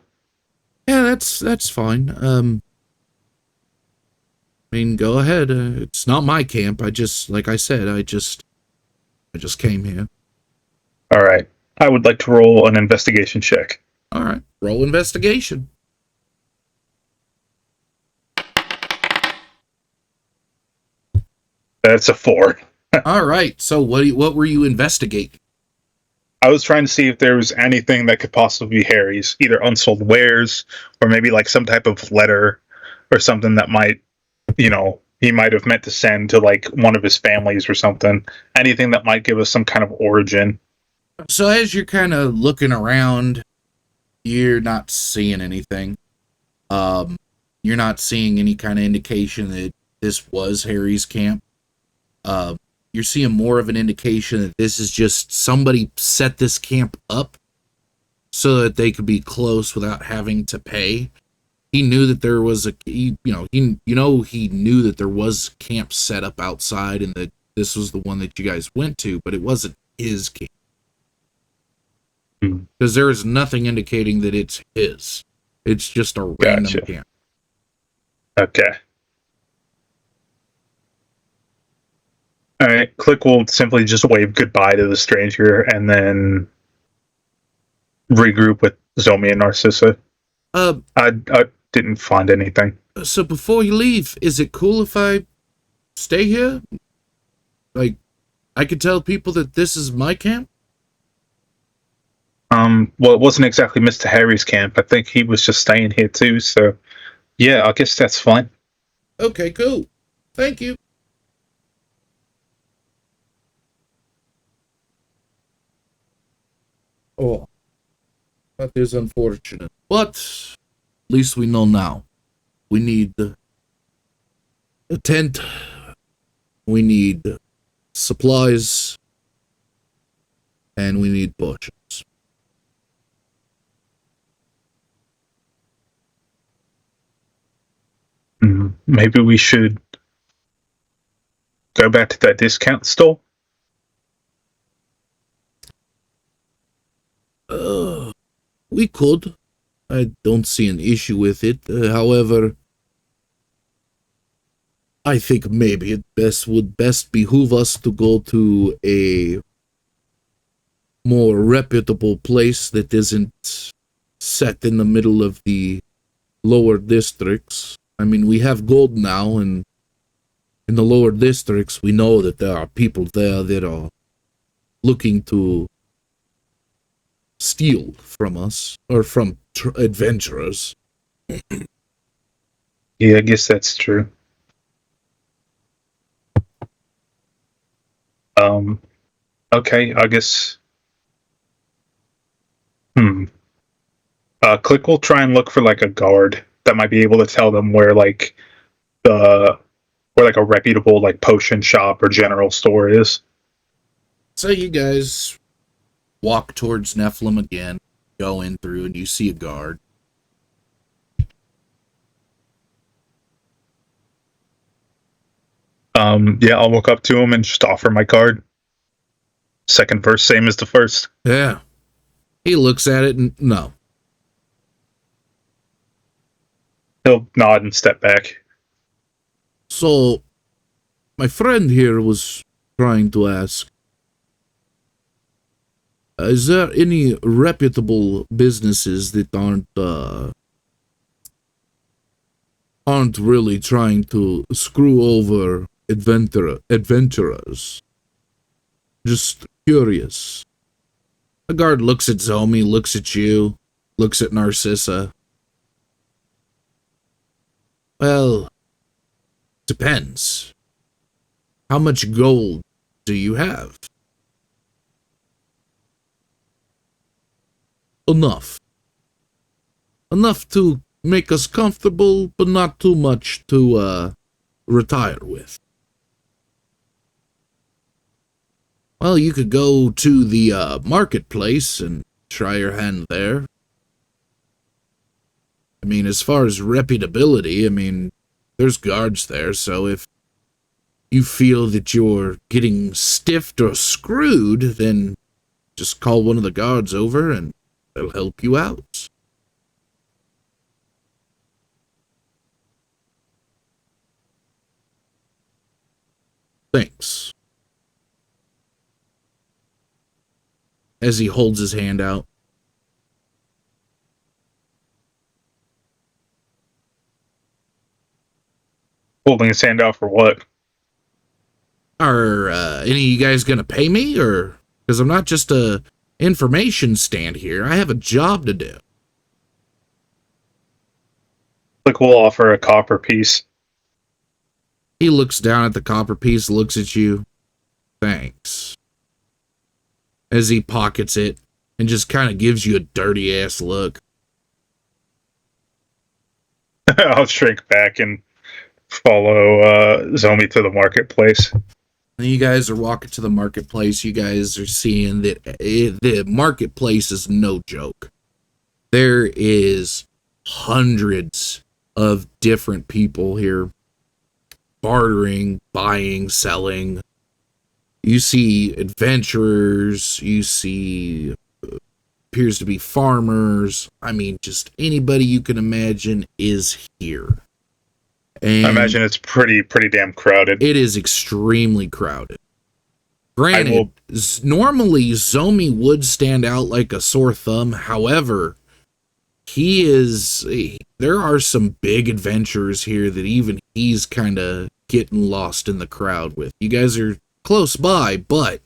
Yeah, that's fine. I mean, go ahead. It's not my camp. Like I said, I just came here. All right. I would like to roll an investigation check. All right, roll investigation. That's a 4. All right. So what were you investigating? I was trying to see if there was anything that could possibly be Harry's, either unsold wares or maybe like some type of letter or something that might, he might have meant to send to like one of his families or something. Anything that might give us some kind of origin. So as you're kind of looking around, you're not seeing anything. You're not seeing any kind of indication that this was Harry's camp. You're seeing more of an indication that this is just somebody set this camp up so that they could be close without having to pay. He knew that there was he knew that there was camp set up outside and that this was the one that you guys went to, but it wasn't his camp. Because there is nothing indicating that it's his. It's just a random camp. Okay. All right. Click will simply just wave goodbye to the stranger and then regroup with Zomi and Narcissa. I didn't find anything. So before you leave, is it cool if I stay here? Like, I could tell people that this is my camp? Well, it wasn't exactly Mr. Harry's camp. I think he was just staying here too, so yeah, I guess that's fine. Okay, cool. Thank you. Oh, that is unfortunate. But at least we know now. We need a tent. We need supplies. And we need potions. Maybe we should go back to that discount store? We could. I don't see an issue with it. However, I think maybe it would best behoove us to go to a more reputable place that isn't set in the middle of the lower districts. I mean, we have gold now, and in the lower districts, we know that there are people there that are looking to steal from us, or from adventurers. Yeah, I guess that's true. Okay, I guess. Click will try and look for like a guard that might be able to tell them where like a reputable like potion shop or general store is. So you guys walk towards Nephilim again, go in through, and you see a guard. Yeah, I'll walk up to him and just offer my card. Second verse, same as the first. Yeah. He looks at it and no. He'll nod and step back. So, my friend here was trying to ask, is there any reputable businesses that aren't really trying to screw over adventurers? Just curious. The guard looks at Zomi, looks at you, looks at Narcissa. Well, depends. How much gold do you have? Enough. Enough to make us comfortable, but not too much to retire with. Well, you could go to the marketplace and try your hand there. I mean, as far as reputability, I mean, there's guards there, so if you feel that you're getting stiffed or screwed, then just call one of the guards over and they'll help you out. Thanks. As he holds his hand out. Holding his hand out for what? Are any of you guys gonna pay me, or because I'm not just a information stand here, I have a job to do. Like, we'll offer a copper piece. He looks down at the copper piece, looks at you. Thanks. As he pockets it and just kind of gives you a dirty ass look. I'll shrink back and follow Zomi to the marketplace. And you guys are walking to the marketplace. You guys are seeing that the marketplace is no joke. There is hundreds of different people here bartering, buying, selling. You see adventurers, you see appears to be farmers. I mean, just anybody you can imagine is here. And I imagine it's pretty damn crowded. it is extremely crowded. Granted, normally Zomi would stand out like a sore thumb. However, there are some big adventurers here that even he's kind of getting lost in the crowd with. You guys are close by, but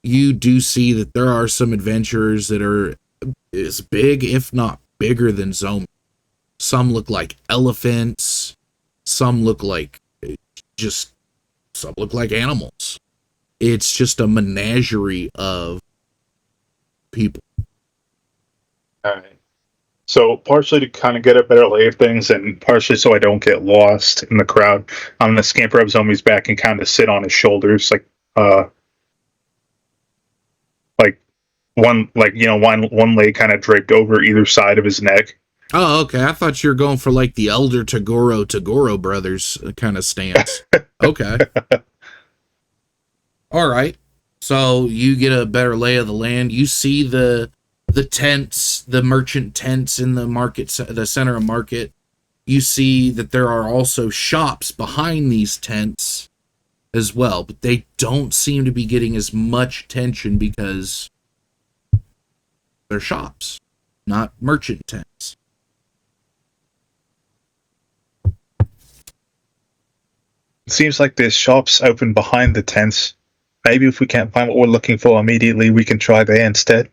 you do see that there are some adventurers that are as big, if not bigger than Zomi. Some look like elephants. Some look like animals. It's just a menagerie of people. All right. So partially to kind of get a better lay of things, and partially so I don't get lost in the crowd, I'm gonna scamper up Zomi's back and kind of sit on his shoulders, like one leg kind of draped over either side of his neck. Oh, okay. I thought you were going for like the Elder Tagoro brothers kind of stance. Okay. All right. So you get a better lay of the land. You see the tents, the merchant tents in the market, the center of market. You see that there are also shops behind these tents as well, but they don't seem to be getting as much attention because they're shops, not merchant tents. It seems like there's shops open behind the tents. Maybe if we can't find what we're looking for immediately, we can try there instead.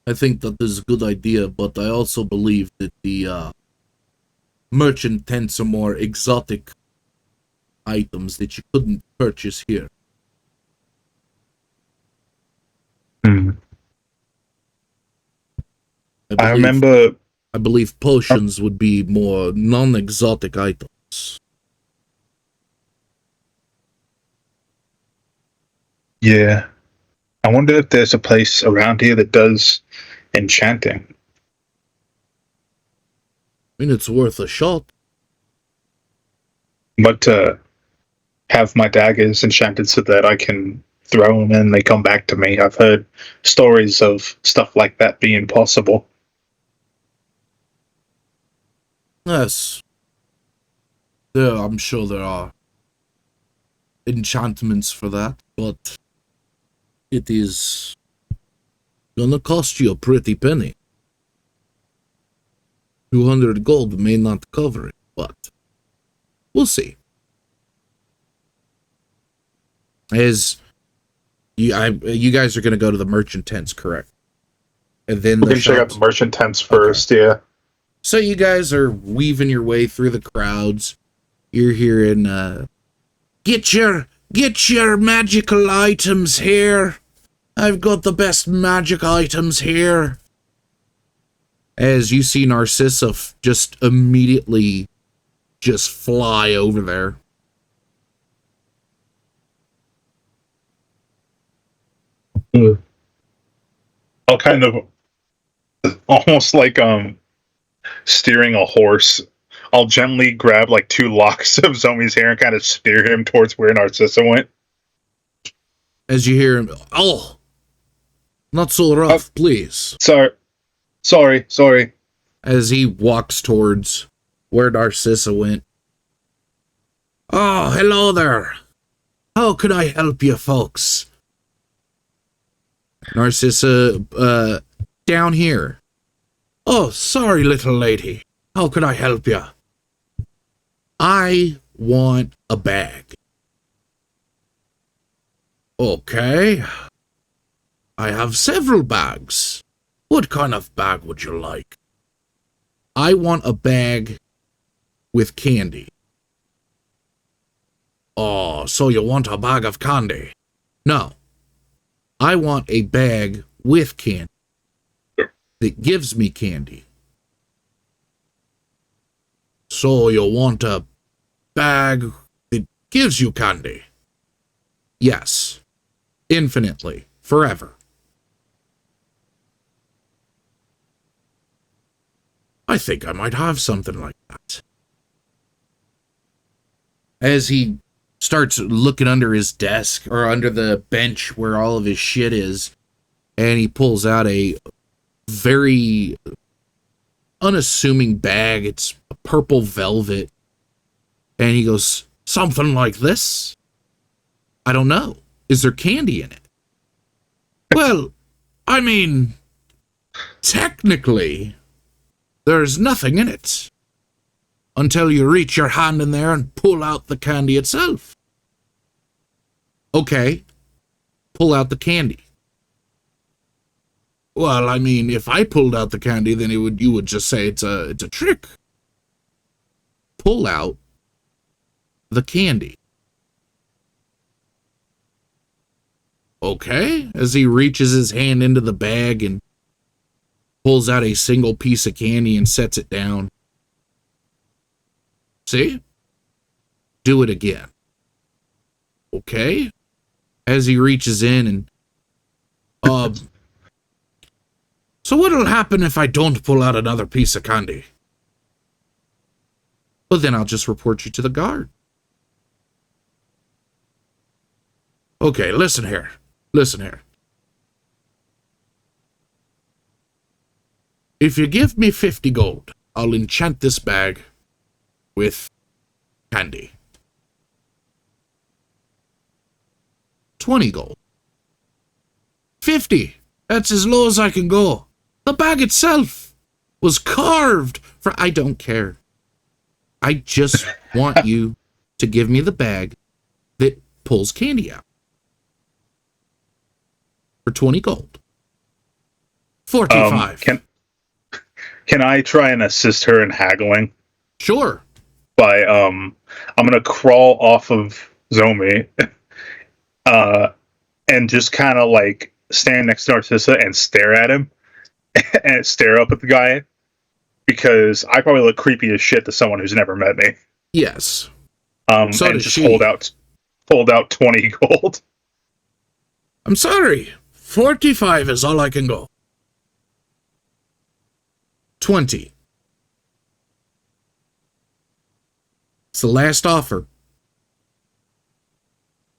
I think that is a good idea, but I also believe that the merchant tents are more exotic items that you couldn't purchase here. I believe potions would be more non-exotic items. Yeah. I wonder if there's a place around here that does enchanting. I mean, it's worth a shot. But to have my daggers enchanted so that I can throw them and they come back to me. I've heard stories of stuff like that being possible. Yes. Yeah, I'm sure there are enchantments for that, but it is gonna cost you a pretty penny. 200 gold may not cover it, but we'll see. As you guys are gonna go to the merchant tents, correct? And then We're the gonna check out the shops. merchant tents first, yeah. So you guys are weaving your way through the crowds. You're hearing, get your magical items here. I've got the best magic items here. As you see Narcissa just immediately just fly over there. I'll kind of almost like steering a horse. I'll gently grab like 2 locks of Zomi's hair and kind of steer him towards where Narcissa went. As you hear him, oh, not so rough, please. Sorry. As he walks towards where Narcissa went. Oh, hello there. How could I help you folks? Narcissa, down here. Oh, sorry, little lady. How could I help you? I want a bag. Okay. I have several bags. What kind of bag would you like? I want a bag with candy. Oh, so you want a bag of candy? No. I want a bag with candy that gives me candy. So you want a bag that gives you candy? Yes. Infinitely. Forever. I think I might have something like that. As he starts looking under his desk or under the bench where all of his shit is, and he pulls out a very unassuming bag. It's purple velvet. And he goes, something like this? I don't know. Is there candy in it? Well, I mean, technically, there's nothing in it until you reach your hand in there and pull out the candy itself. Okay, pull out the candy. Well, I mean, if I pulled out the candy, then you would just say it's a trick. Pull out the candy. Okay, as he reaches his hand into the bag and pulls out a single piece of candy and sets it down. See? Do it again. Okay? As he reaches in and, so what'll happen if I don't pull out another piece of candy? Well, then I'll just report you to the guard. Okay, listen here. If you give me 50 gold, I'll enchant this bag with candy. 20 gold. 50. That's as low as I can go. The bag itself was carved for... I don't care. I just want you to give me the bag that pulls candy out. For 20 gold. 45. Can I try and assist her in haggling? Sure. By I'm gonna crawl off of Zomi, and just kind of like stand next to Narcissa and stare at him, and stare up at the guy, because I probably look creepy as shit to someone who's never met me. Yes. So and just she. hold out 20 gold. I'm sorry. 45 is all I can go. 20. It's the last offer.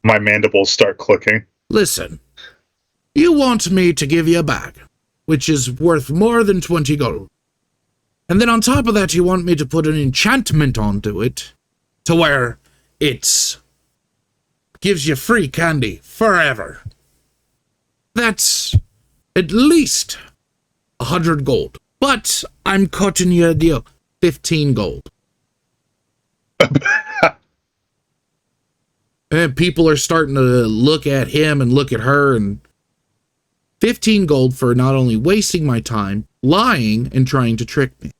My mandibles start clicking. Listen, you want me to give you a bag, which is worth more than 20 gold. And then on top of that, you want me to put an enchantment onto it to where it's gives you free candy forever. That's at least 100 gold. But I'm cutting you a deal. 15 gold. And people are starting to look at him and look at her, and 15 gold for not only wasting my time, lying, and trying to trick me.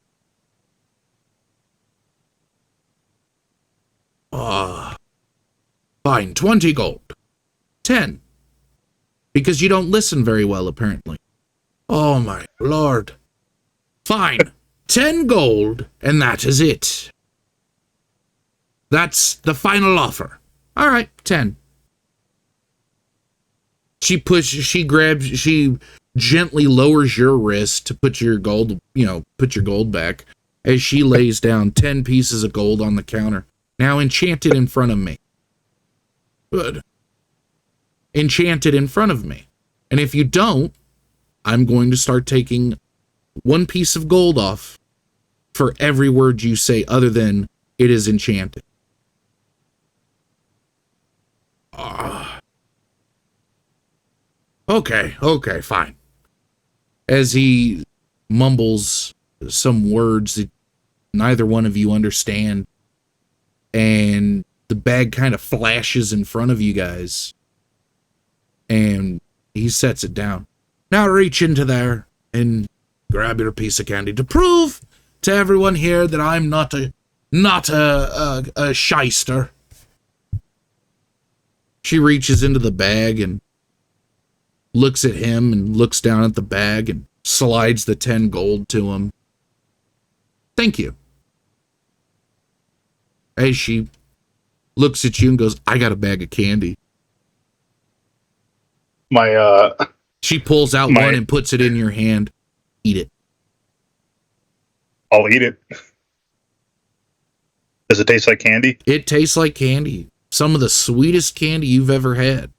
Fine, 20 gold. 10. Because you don't listen very well, apparently. Oh my lord. Fine, 10 gold, and that is it. That's the final offer. All right, 10. She gently lowers your wrist to put your gold, put your gold back as she lays down 10 pieces of gold on the counter. Now enchanted in front of me. Good. Enchanted in front of me. And if you don't, I'm going to start taking 1 piece of gold off for every word you say other than it is enchanted. Okay, fine. As he mumbles some words that neither one of you understand, and the bag kind of flashes in front of you guys, and he sets it down. Now reach into there and grab your piece of candy to prove to everyone here that I'm not a shyster. She reaches into the bag and looks at him and looks down at the bag and slides the 10 gold to him. Thank you. As she looks at you and goes, I got a bag of candy. She pulls out one and puts it in your hand. Eat it. I'll eat it. Does it taste like candy? It tastes like candy. Some of the sweetest candy you've ever had.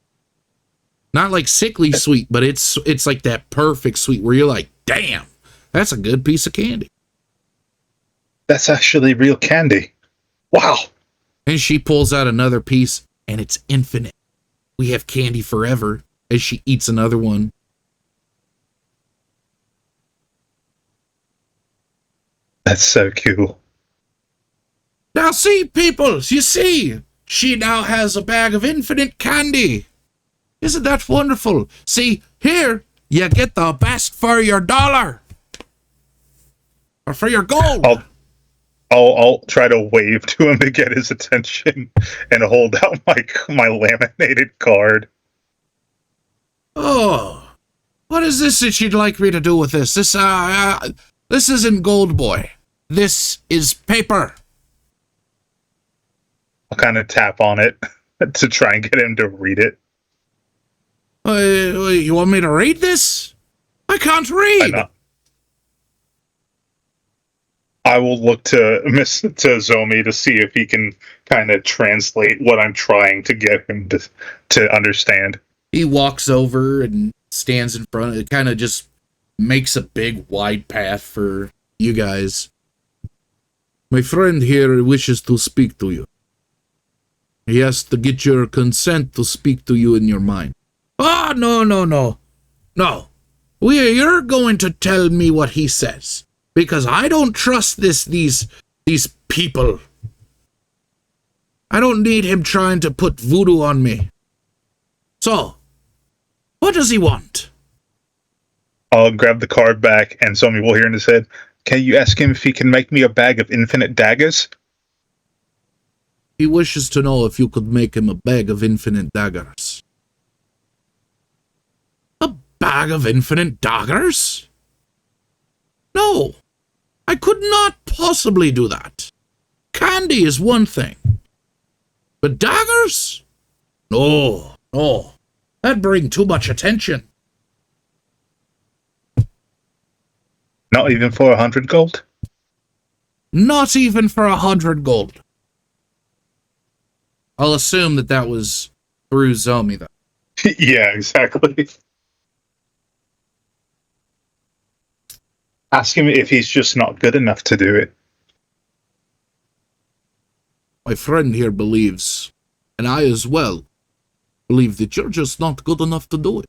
Not like sickly sweet, but it's like that perfect sweet where you're like, damn, that's a good piece of candy. That's actually real candy. Wow. And she pulls out another piece, and it's infinite. We have candy forever, as she eats another one. That's so cool. Now see, people, you see, she now has a bag of infinite candy. Isn't that wonderful? See, here, you get the best for your dollar. Or for your gold. I'll try to wave to him to get his attention and hold out my laminated card. Oh, what is this that you'd like me to do with this? This isn't gold, boy. This is paper. I'll kind of tap on it to try and get him to read it. You want me to read this? I can't read. I will look to Zomi to see if he can kind of translate what I'm trying to get him to understand. He walks over and stands in front of it, kind of just makes a big wide path for you guys. My friend here wishes to speak to you. He has to get your consent to speak to you in your mind. Oh, no. No. You're going to tell me what he says. Because I don't trust these people. I don't need him trying to put voodoo on me. So, what does he want? I'll grab the card back, and Zomi will hear in his head, can you ask him if he can make me a bag of infinite daggers? He wishes to know if you could make him a bag of infinite daggers. A bag of infinite daggers? No, I could not possibly do that. Candy is one thing. But daggers? No. That'd bring too much attention. Not even for 100 gold? Not even for 100 gold. I'll assume that was through Zomi, though. Yeah, exactly. Ask him if he's just not good enough to do it. My friend here believes, and I as well, believe that you're just not good enough to do it.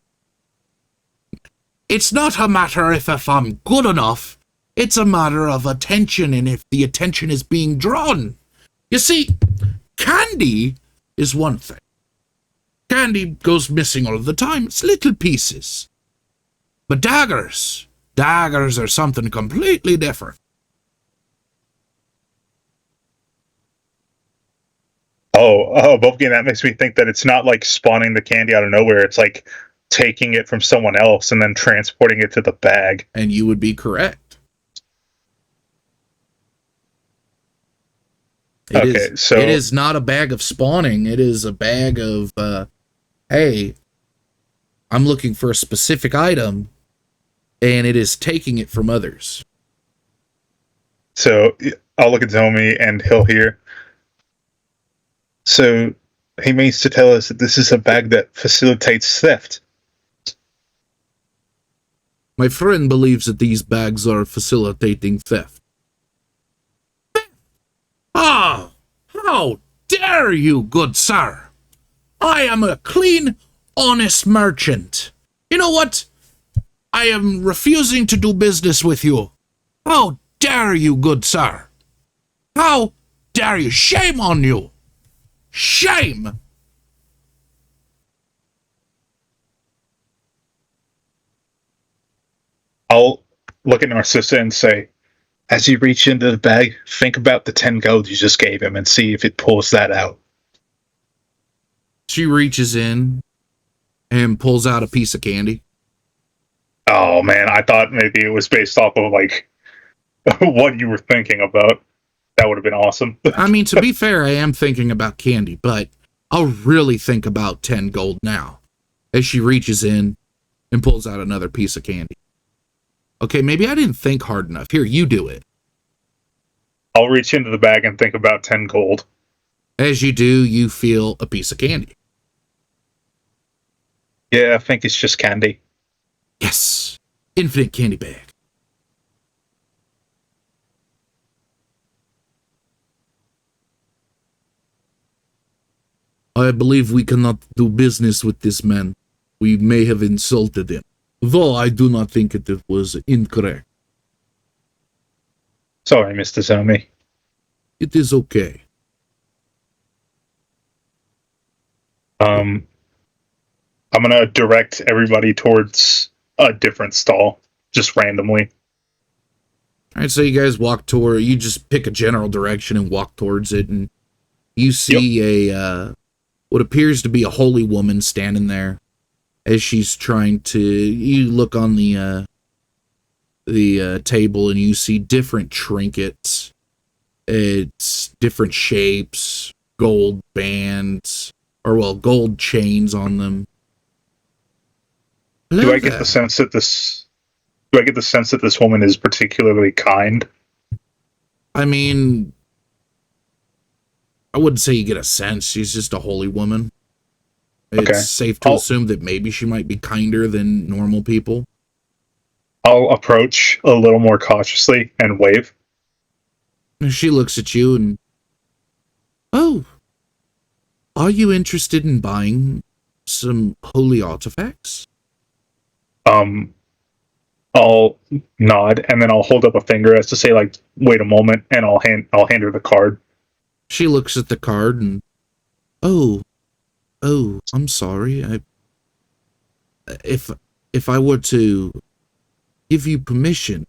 It's not a matter if I'm good enough. It's a matter of attention and if the attention is being drawn. You see, candy is one thing. Candy goes missing all the time. It's little pieces. But daggers are something completely different. Bobkin, that makes me think that it's not like spawning the candy out of nowhere. It's like taking it from someone else and then transporting it to the bag. And you would be correct. It is not a bag of spawning. It is a bag of, hey, I'm looking for a specific item, and it is taking it from others. So I'll look at Zomi and he'll hear. So he means to tell us that this is a bag that facilitates theft. My friend believes that these bags are facilitating theft. Ah, how dare you, good sir? I am a clean, honest merchant. You know what? I am refusing to do business with you. How dare you, good sir? How dare you? Shame on you! Shame! I'll look at Narcissa and say, as you reach into the bag, think about the 10 gold you just gave him and see if it pulls that out. She reaches in and pulls out a piece of candy. Oh man, I thought maybe it was based off of like what you were thinking about. That would have been awesome. I mean, to be fair, I am thinking about candy, but I'll really think about 10 gold now. As she reaches in and pulls out another piece of candy. Okay, maybe I didn't think hard enough. Here, you do it. I'll reach into the bag and think about 10 gold. As you do, you feel a piece of candy. Yeah, I think it's just candy. Yes, infinite candy bag. I believe we cannot do business with this man. We may have insulted him, though I do not think it was incorrect. Sorry, Mr. Zomi. It is okay. I'm gonna direct everybody towards a different stall, just randomly. All right, so you guys walk toward, you just pick a general direction and walk towards it, and you see a, what appears to be a holy woman standing there as she's trying to, you look on the table and you see different trinkets. It's different shapes, gold bands, or well, gold chains on them. Do I get the sense that this woman is particularly kind? I mean, I wouldn't say you get a sense. She's just a holy woman. It's safe to assume that maybe she might be kinder than normal people. I'll approach a little more cautiously and wave. She looks at you and, oh, are you interested in buying some holy artifacts? I'll nod and then I'll hold up a finger as to say, like, wait a moment, and I'll hand her the card. She looks at the card and, oh, I'm sorry. If I were to give you permission,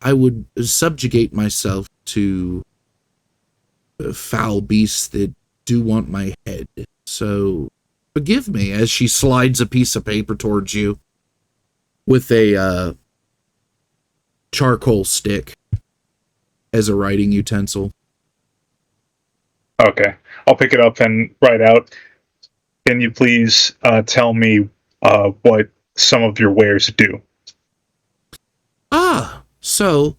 I would subjugate myself to foul beasts that do want my head. So forgive me. As she slides a piece of paper towards you with a charcoal stick as a writing utensil. Okay. I'll pick it up and write out, can you please tell me what some of your wares do? Ah, so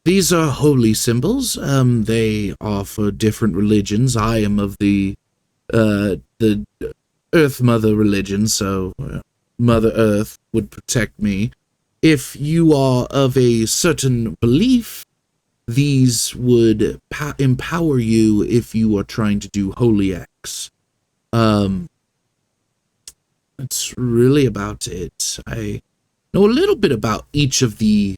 These are holy symbols. They are for different religions. I am of the Earth Mother religion, so Mother Earth would protect me. If you are of a certain belief, these would empower you if you are trying to do holy acts. That's really about it. I know a little bit about each of the,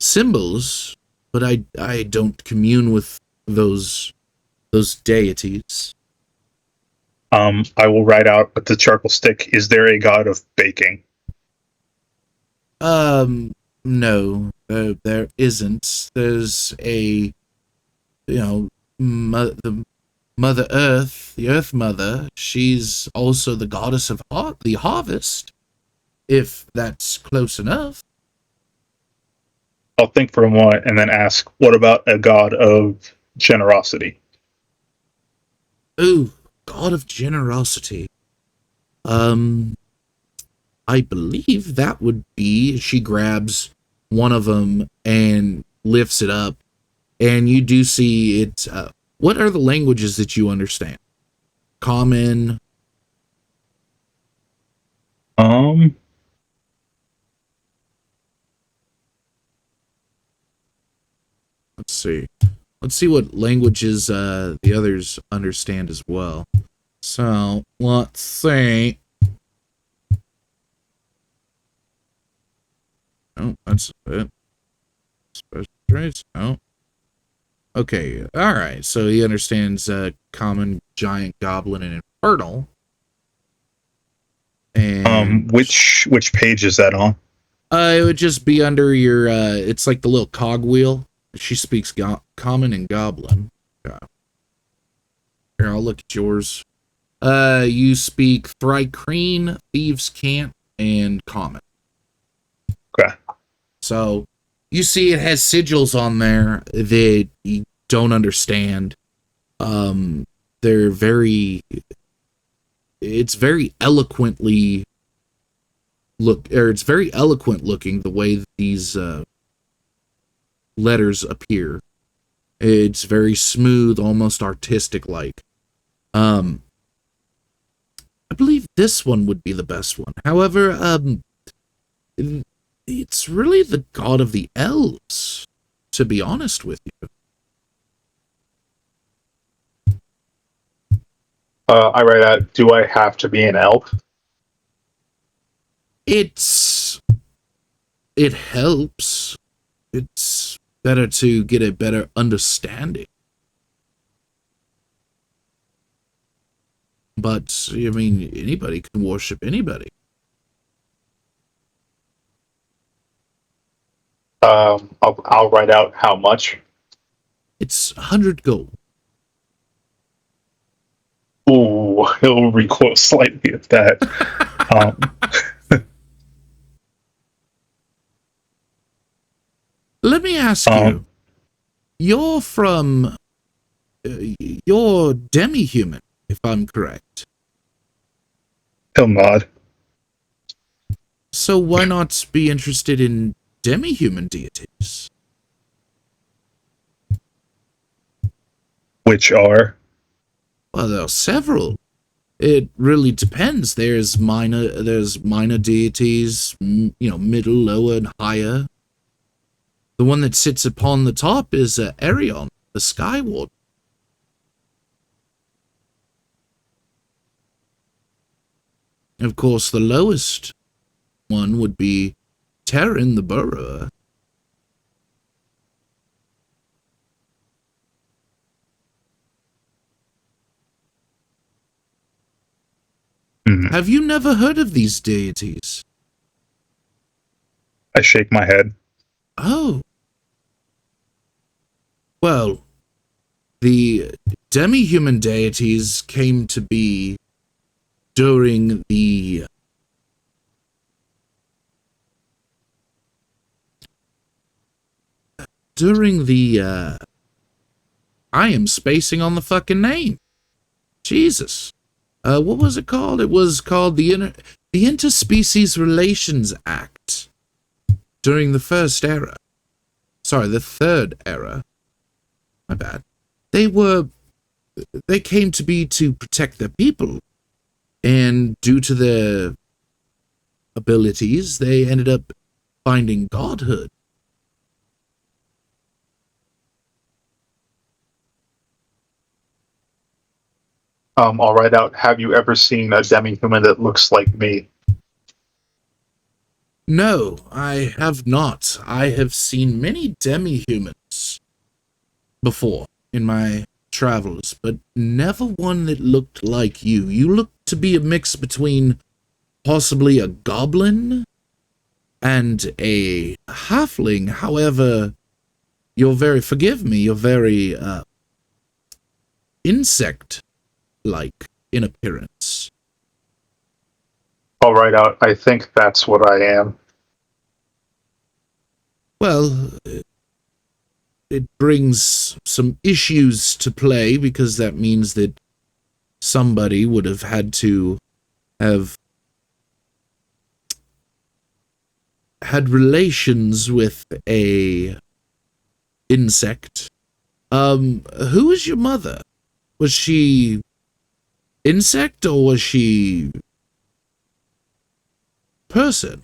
symbols, but I don't commune with those deities. I will write out with the charcoal stick. Is there a god of baking? No, there isn't. There's a, the Mother Earth, the Earth Mother. She's also the goddess of the harvest, if that's close enough. I'll think for a moment and then ask, what about a god of generosity? Ooh, god of generosity. I believe that would be, she grabs one of them and lifts it up, and you do see it. What are the languages that you understand? Common? Let's see. Let's see what languages the others understand as well. So, let's see. Oh, that's it. Special traits. Oh. Okay, alright. So he understands common, giant, goblin, and infernal. And which page is that on? it would just be under your it's like the little cogwheel. She speaks common and goblin. Yeah. Here, I'll look at yours. You speak Thrycreen, Thieves' Cant, and common. Okay. So you see it has sigils on there that you don't understand. They're it's very eloquently it's very eloquent looking the way these letters appear. It's very smooth, almost artistic like. I believe this one would be the best one. However, it's really the god of the elves, to be honest with you. I write out, do I have to be an elf? It helps. It's better to get a better understanding. But, I mean, anybody can worship anybody. I'll write out how much. It's 100 gold. Ooh, he'll recoil slightly at that. Let me ask you. You're from... you're demi-human, if I'm correct. He'll nod. So why not be interested in demi-human deities? Which are? Well, there are several. It really depends. There's minor deities, middle, lower, and higher. The one that sits upon the top is Arion, the Skyward. Of course, the lowest one would be Terran, the Burrower. Have you never heard of these deities? I shake my head. Oh. Well, the demi-human deities came to be during the I am spacing on the fucking name. Jesus. What was it called? It was called the Interspecies Relations Act during the First Era. the third era, my bad, they came to be to protect their people, and due to their abilities, they ended up finding godhood. I'll write out, have you ever seen a demi-human that looks like me? No, I have not. I have seen many demi-humans before in my travels, but never one that looked like you. You look to be a mix between possibly a goblin and a halfling. However, forgive me, you're very insect-like in appearance. I'll write out, I think that's what I am. Well, it brings some issues to play, because that means that somebody would have had to have had relations with a insect. Who is your mother? Was she insect or was she person?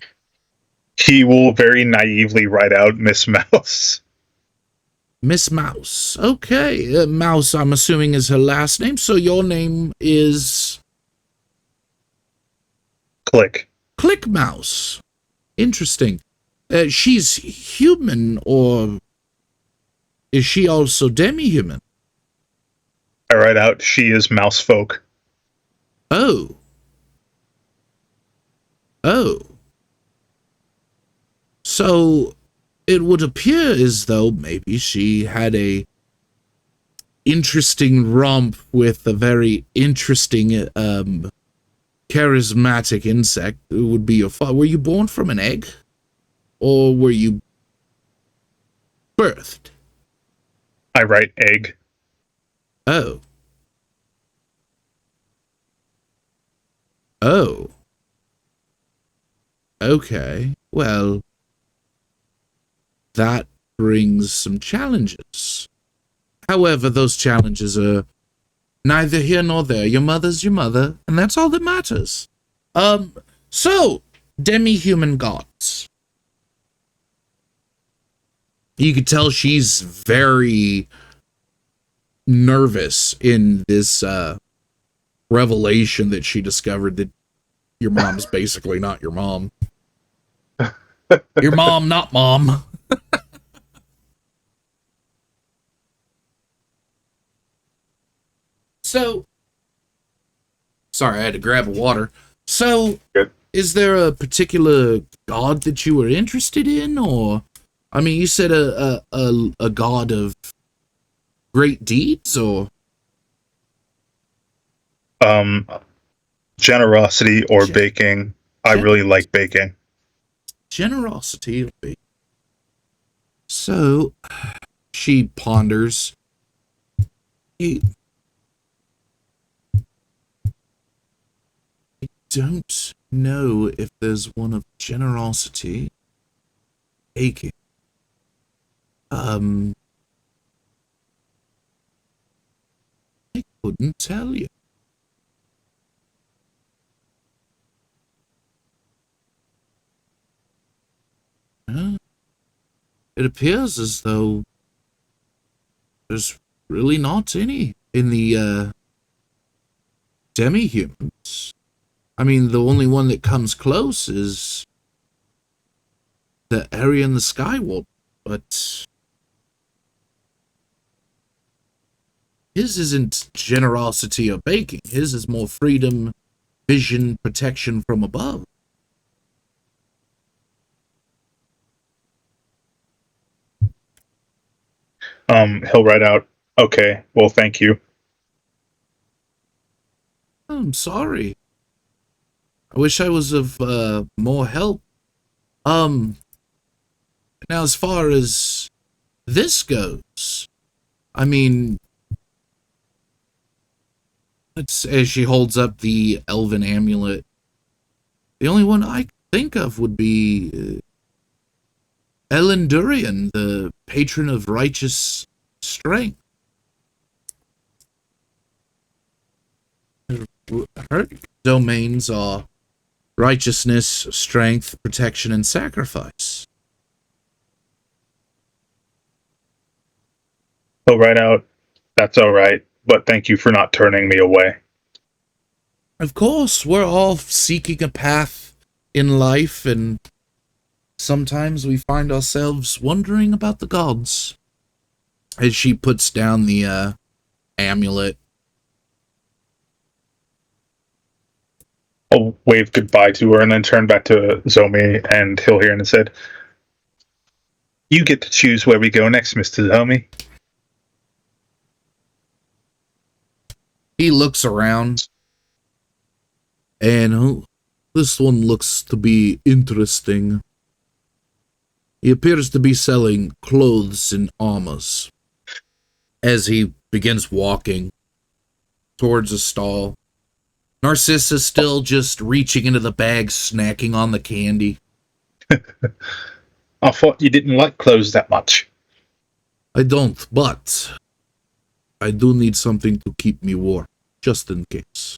He will very naively write out Miss Mouse. Miss Mouse. Okay, Mouse, I'm assuming, is her last name, so your name is Click. Click Mouse. Interesting. She's human, or is she also demi-human? I write out, she is mouse folk. Oh. Oh. So it would appear as though maybe she had a interesting romp with a very interesting, charismatic insect who would be your father. Were you born from an egg? Or were you birthed? I write egg. Oh. Oh. Okay. Well, that brings some challenges. However, those challenges are neither here nor there. Your mother's your mother, and that's all that matters. So, demi-human gods. You could tell she's very nervous in this revelation that she discovered that your mom's basically not your mom. Your mom, not mom. So, sorry, I had to grab a water. So, Good. Is there a particular god that you were interested in, or, I mean, you said a god of great deeds, or Generosity or baking. I really like baking. generosity of baking? So, she ponders. I don't know if there's one of generosity, baking. I couldn't tell you. It appears as though there's really not any in the demi-humans. I mean, the only one that comes close is the Aryan the Skywalker, but his isn't generosity or baking. His is more freedom, vision, protection from above. He'll write out, okay, well, thank you. I'm sorry. I wish I was of more help. Now as far as this goes, I mean, as she holds up the elven amulet, the only one I think of would be Elendurian, the patron of righteous strength. Her domains are righteousness, strength, protection, and sacrifice. So right out, that's all right. But thank you for not turning me away. Of course, we're all seeking a path in life, and sometimes we find ourselves wondering about the gods. As she puts down the amulet. I'll wave goodbye to her and then turn back to Zomi and Hilliard and said, "You get to choose where we go next, Mr. Zomi." He looks around, and this one looks to be interesting. He appears to be selling clothes and armors. As he begins walking towards a stall, Narcissa still just reaching into the bag, snacking on the candy. I thought you didn't like clothes that much. I don't, but I do need something to keep me warm, just in case.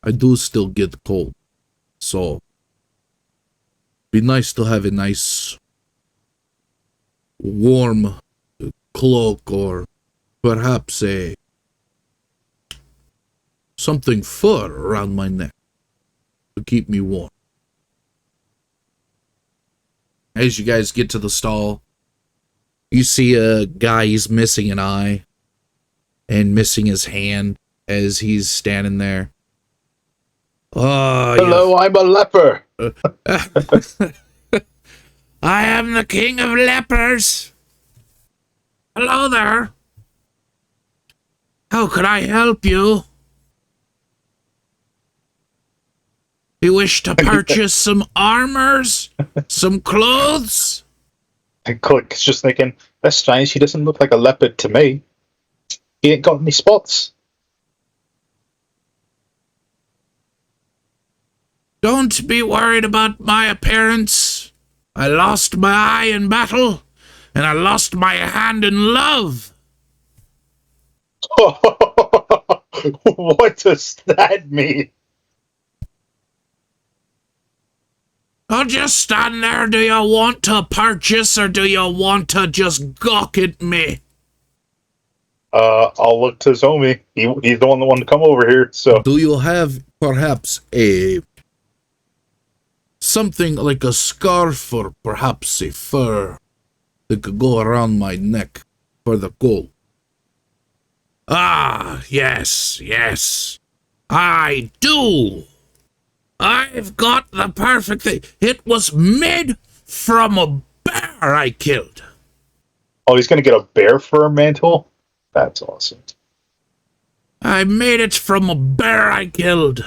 I do still get cold, so be nice to have a nice warm cloak or perhaps something fur around my neck to keep me warm. As you guys get to the stall, you see a guy, he's missing an eye and missing his hand as he's standing there. Oh, Hello, I'm a leper. I am the king of lepers. Hello there. How could I help you? You wish to purchase some armors? Some clothes? And Click's just thinking, that's strange, he doesn't look like a leopard to me. He ain't got any spots. Don't be worried about my appearance. I lost my eye in battle, and I lost my hand in love. What does that mean? I'll just stand there. Do you want to purchase, or do you want to just gawk at me? I'll look to Zomi. He's the one that wanted to come over here, so... Do you have, perhaps, something like a scarf or perhaps a fur that could go around my neck for the cold? Ah, yes, yes. I do. I've got the perfect thing. It was made from a bear I killed. Oh, he's gonna get a bear fur mantle? That's awesome. I made it from a bear I killed.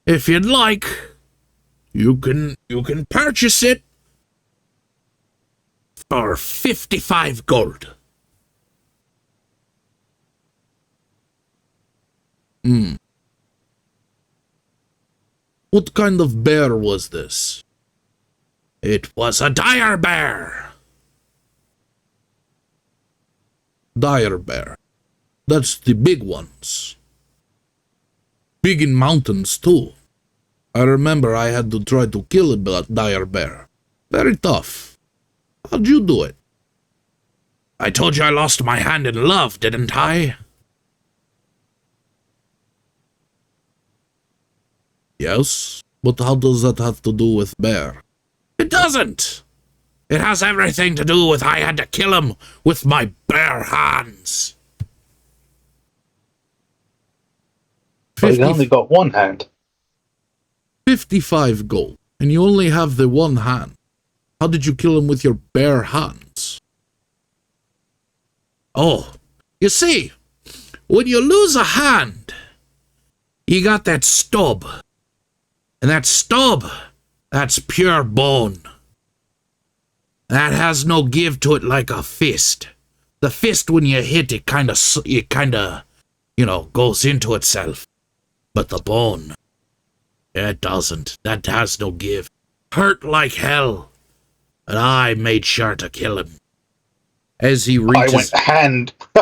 If you'd like, you can purchase it for 55 gold. What kind of bear was this? It was a dire bear. Dire bear. That's the big ones. Big in mountains, too. I remember I had to try to kill a dire bear. Very tough. How'd you do it? I told you I lost my hand in love, didn't I? Yes, but how does that have to do with bear? It doesn't! It has everything to do with I had to kill him with my bare hands. But he's only got one hand. 55 gold, and you only have the one hand. How did you kill him with your bare hands? Oh, you see, when you lose a hand, you got that stub. And that stub, that's pure bone. That has no give to it like a fist. The fist, when you hit, it kind of, goes into itself. But the bone, it doesn't. That has no give. hurt like hell, and I made sure to kill him. As he I reaches,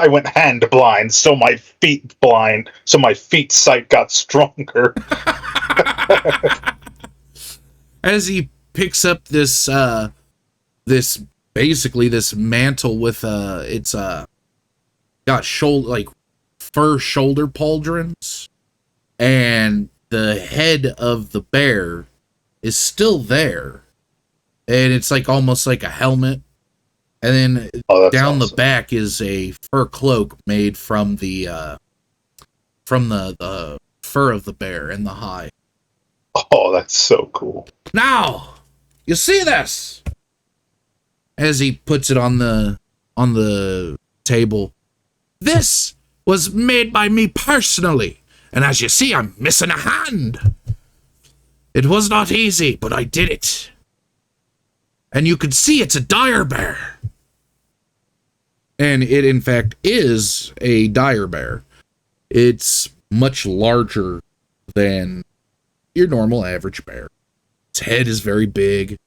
went hand blind, so my feet sight got stronger. as he picks up this basically this mantle with it's got fur shoulder pauldrons, and the head of the bear is still there, and it's like almost like a helmet, and then down the back is a fur cloak made from the fur of the bear and the hide. Oh, that's so cool. Now, you see this? As he puts it on the table. This was made by me personally, and as you see, I'm missing a hand. It was not easy, but I did it. And you can see it's a dire bear. And it, in fact, is a dire bear. It's much larger than your normal average bear. Its head is very big.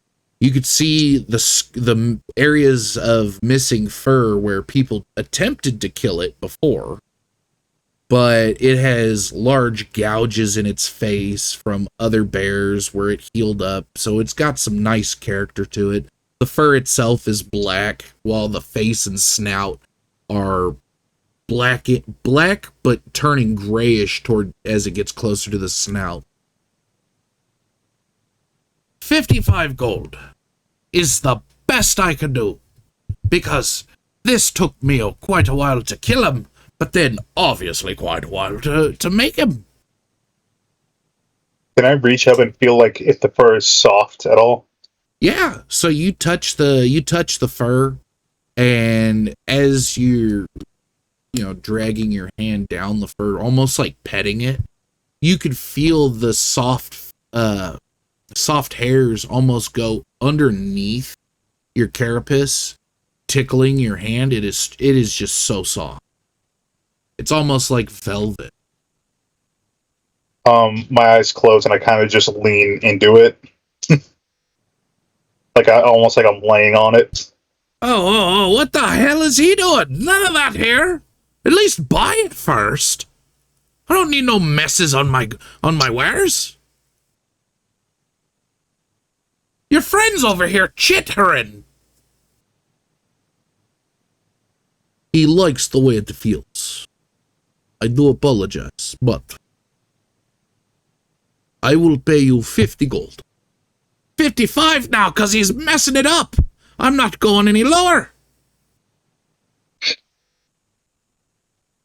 You could see the areas of missing fur where people attempted to kill it before, but it has large gouges in its face from other bears where it healed up, so it's got some nice character to it. The fur itself is black, while the face and snout are black but turning grayish toward as it gets closer to the snout. 55 gold is the best I can do, because this took me quite a while to kill him, but then obviously quite a while to make him. Can I reach up and feel like if the fur is soft at all? Yeah, so you touch the fur, and as you're dragging your hand down the fur, almost like petting it, you could feel the soft hairs almost go underneath your carapace, tickling your hand. It is just so soft. It's almost like velvet. My eyes close and I kind of just lean into it. Almost like I'm laying on it. Oh, what the hell is he doing? None of that here. At least buy it first. I don't need no messes on my wares. Your friend's over here chittering. He likes the way it feels. I do apologize, but I will pay you 50 gold. 55 now, because he's messing it up. I'm not going any lower.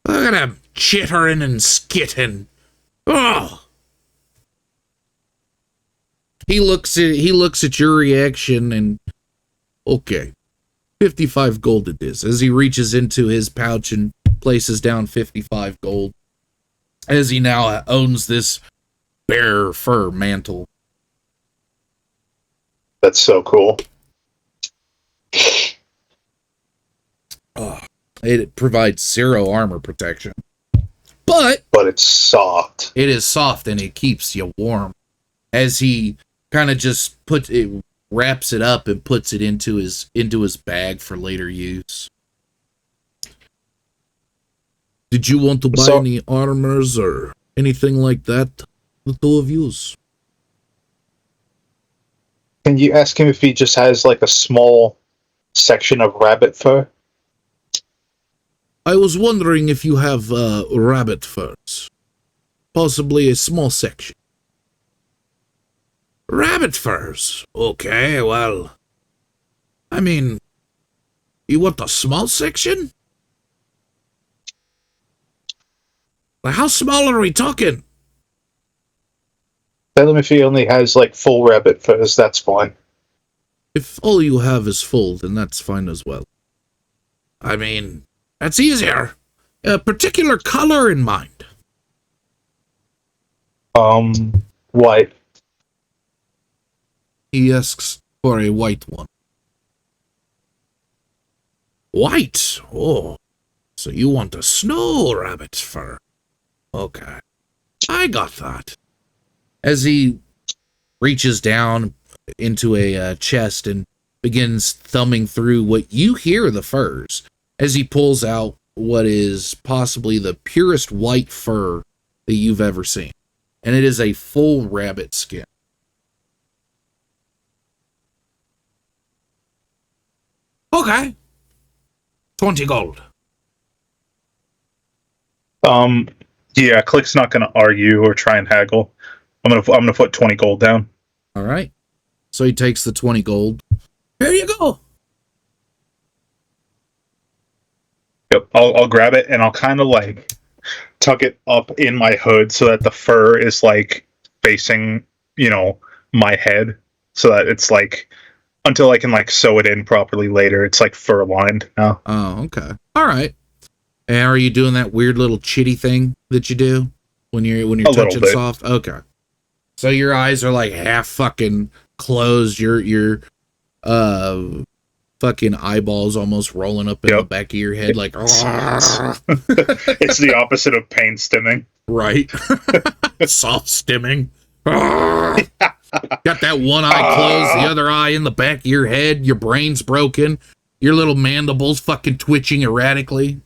Look at him chittering and skitting. Oh. He looks at your reaction and okay. 55 gold it is, as he reaches into his pouch and places down 55 gold, as he now owns this bear fur mantle. That's so cool. Oh, it provides 0 armor protection, but it's soft. It is soft and it keeps you warm. As he kind of just wraps it up and puts it into his bag for later use. Did you want to buy any armors or anything like that? The two of yous. Can you ask him if he just has like a small section of rabbit fur? I was wondering if you have rabbit furs. Possibly a small section. Rabbit furs? Okay, well, I mean, you want a small section? How small are we talking? Tell him if he only has like full rabbit furs, that's fine. If all you have is full, then that's fine as well. I mean, that's easier. A particular color in mind. White. He asks for a white one. White? Oh, so you want a snow rabbit fur. Okay, I got that. As he reaches down, into a chest and begins thumbing through what you hear the furs as he pulls out what is possibly the purest white fur that you've ever seen. And it is a full rabbit skin. Okay. 20 gold. Yeah, Click's not gonna argue or try and haggle. I'm gonna put 20 gold down. All right. So he takes the 20 gold. Here you go. Yep, I'll grab it and I'll kind of like tuck it up in my hood so that the fur is like facing, my head, so that it's like until I can like sew it in properly later. It's like fur lined now. Oh, okay. All right. And are you doing that weird little chitty thing that you do when you're touching soft? Okay. So your eyes are like half fucking closed. Your fucking eyeballs almost rolling up in the back of your head like It's the opposite of pain stimming. Right. Soft stimming. Got that one eye closed, the other eye in the back of your head, your brain's broken, your little mandibles fucking twitching erratically.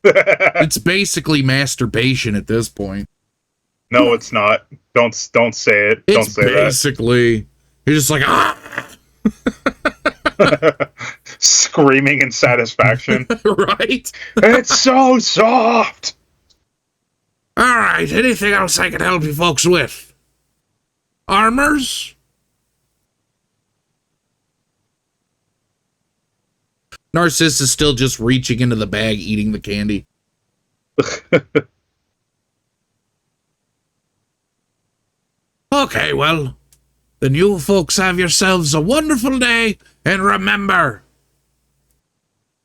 It's basically masturbation at this point. No, it's not. Don't say it. Don't say basically, you're just like, screaming in satisfaction. Right? It's so soft. All right, anything else I can help you folks with? Armors? Narcissus is still just reaching into the bag, eating the candy. Okay, well, then you folks have yourselves a wonderful day, and remember,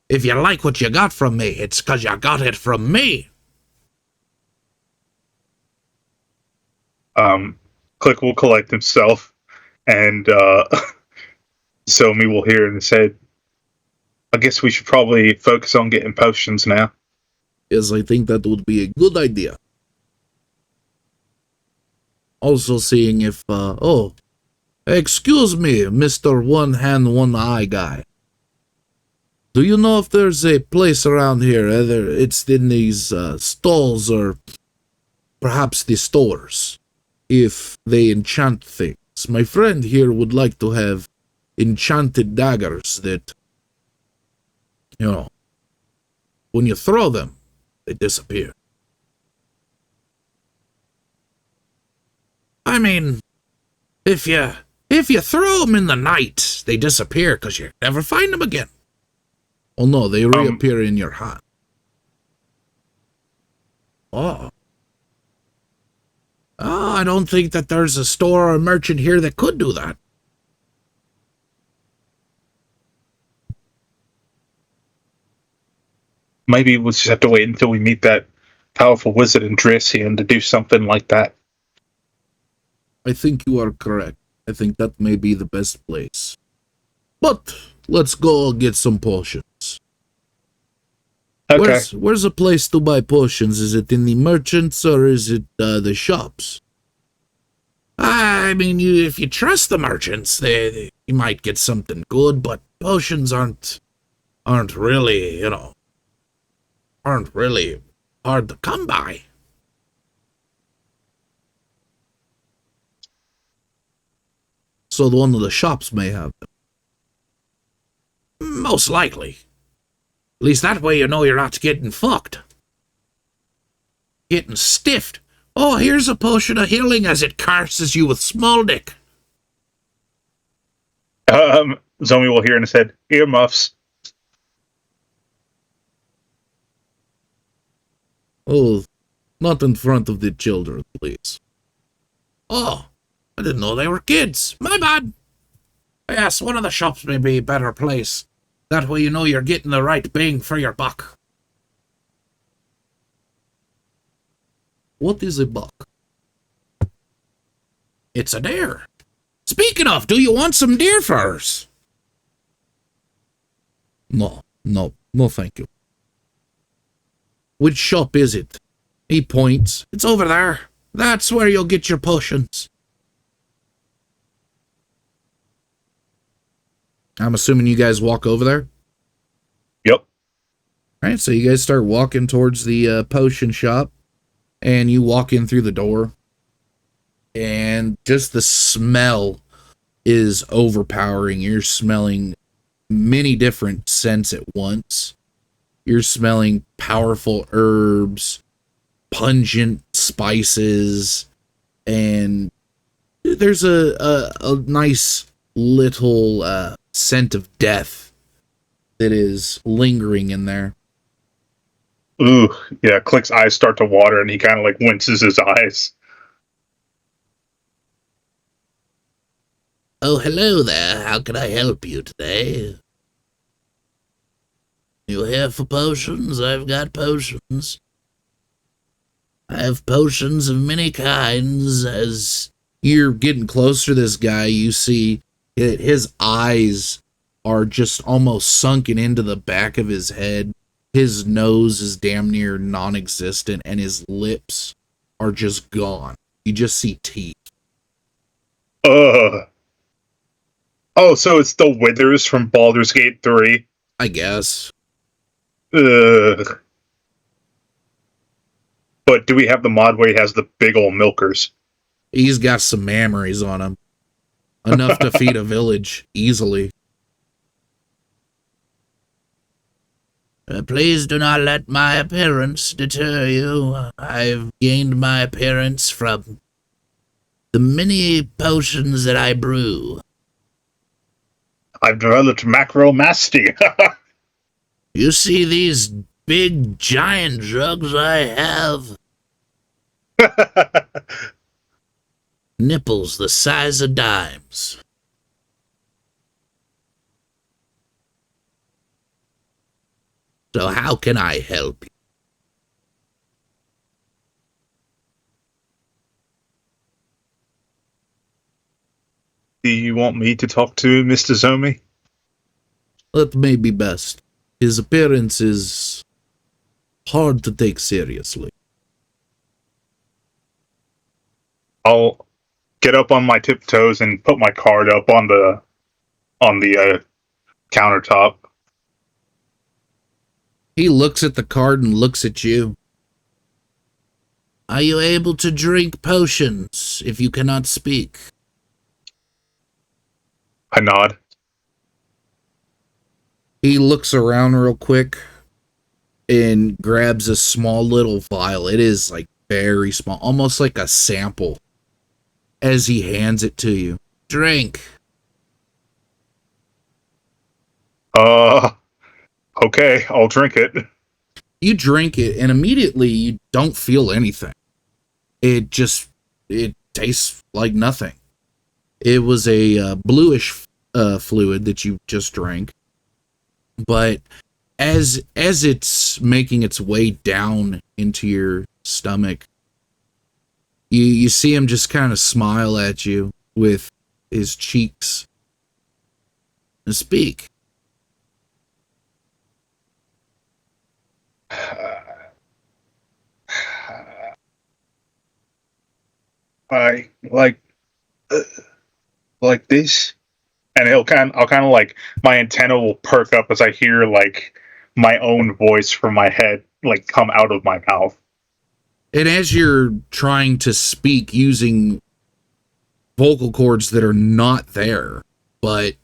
if you like what you got from me, it's 'cause you got it from me. Click will collect himself, and Zomi will hear in his head, I guess we should probably focus on getting potions now. Yes, I think that would be a good idea. Also seeing if, excuse me, Mr. One Hand, One Eye guy. Do you know if there's a place around here, either it's in these stalls or perhaps the stores, if they enchant things? My friend here would like to have enchanted daggers that, when you throw them, they disappear. I mean, if you throw them in the night, they disappear because you never find them again. Oh no, they reappear in your hand. Oh, I don't think that there's a store or a merchant here that could do that. Maybe we'll just have to wait until we meet that powerful wizard in Dracian to do something like that. I think you are correct. I think that may be the best place. But let's go get some potions. Okay. Where's a place to buy potions? Is it in the merchants or is it the shops? I mean, if you trust the merchants, you might get something good, but potions aren't really, aren't really hard to come by. So one of the shops may have them. Most likely. At least that way you know you're not getting fucked. Getting stiffed. Oh, here's a potion of healing as it curses you with small dick. Zomi will hear in his head, earmuffs. Oh, not in front of the children, please. Oh, I didn't know they were kids. My bad. Yes, one of the shops may be a better place. That way you know you're getting the right bang for your buck. What is a buck? It's a deer. Speaking of, do you want some deer furs? No, thank you. Which shop is it? He points. It's over there. That's where you'll get your potions. I'm assuming you guys walk over there. Yep. All right, so you guys start walking towards the potion shop, and you walk in through the door, and just the smell is overpowering. You're smelling many different scents at once. You're smelling powerful herbs, pungent spices, and there's a nice little scent of death that is lingering in there. Ooh, yeah. Click's eyes start to water, and he kind of like winces his eyes. Oh, hello there. How can I help you today? You here for potions? I've got potions. I have potions of many kinds. As you're getting closer to this guy, you see that his eyes are just almost sunken into the back of his head. His nose is damn near non-existent, and his lips are just gone. You just see teeth. Ugh. Oh, so it's the Withers from Baldur's Gate 3. I guess. Ugh. But do we have the mod where he has the big old milkers? He's got some memories on him. Enough to feed a village easily. Please do not let my appearance deter you. I've gained my appearance from the many potions that I brew. I've developed macromasty. You see these big giant drugs I have? Nipples the size of dimes. So how can I help you? Do you want me to talk to Mr. Zomi? That may be best. His appearance is hard to take seriously. I'll get up on my tiptoes and put my card up on the countertop. He looks at the card and looks at you. Are you able to drink potions if you cannot speak? I nod. He looks around real quick and grabs a small little vial. It is like very small, almost like a sample, as he hands it to you. Drink. Okay, I'll drink it. You drink it, and immediately you don't feel anything. It tastes like nothing. It was a bluish fluid that you just drank. But as it's making its way down into your stomach, you see him just kind of smile at you with his cheeks and speak. I like this, and I'll kind of like my antenna will perk up as I hear like my own voice from my head like come out of my mouth. And as you're trying to speak using vocal cords that are not there, but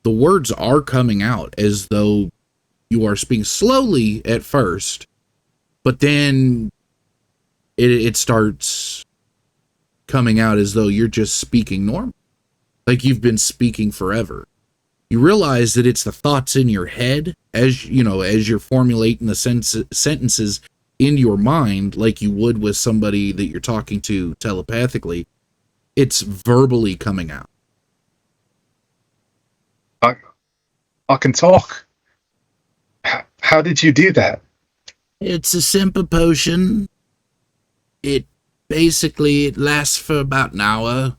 the words are coming out as though you are speaking slowly at first, but then it starts coming out as though you're just speaking normal, like you've been speaking forever. You realize that it's the thoughts in your head as you're formulating the sentences in your mind, like you would with somebody that you're talking to telepathically. It's verbally coming out. I can talk. How did you do that? It's a simple potion. It lasts for about an hour.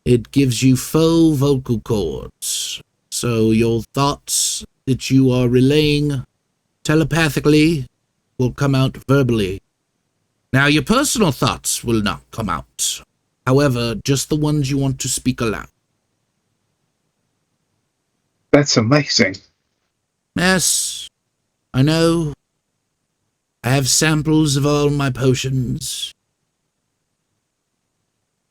It gives you full vocal cords, so your thoughts that you are relaying telepathically will come out verbally. Now, your personal thoughts will not come out. However, just the ones you want to speak aloud. That's amazing. Yes, I know. I have samples of all my potions.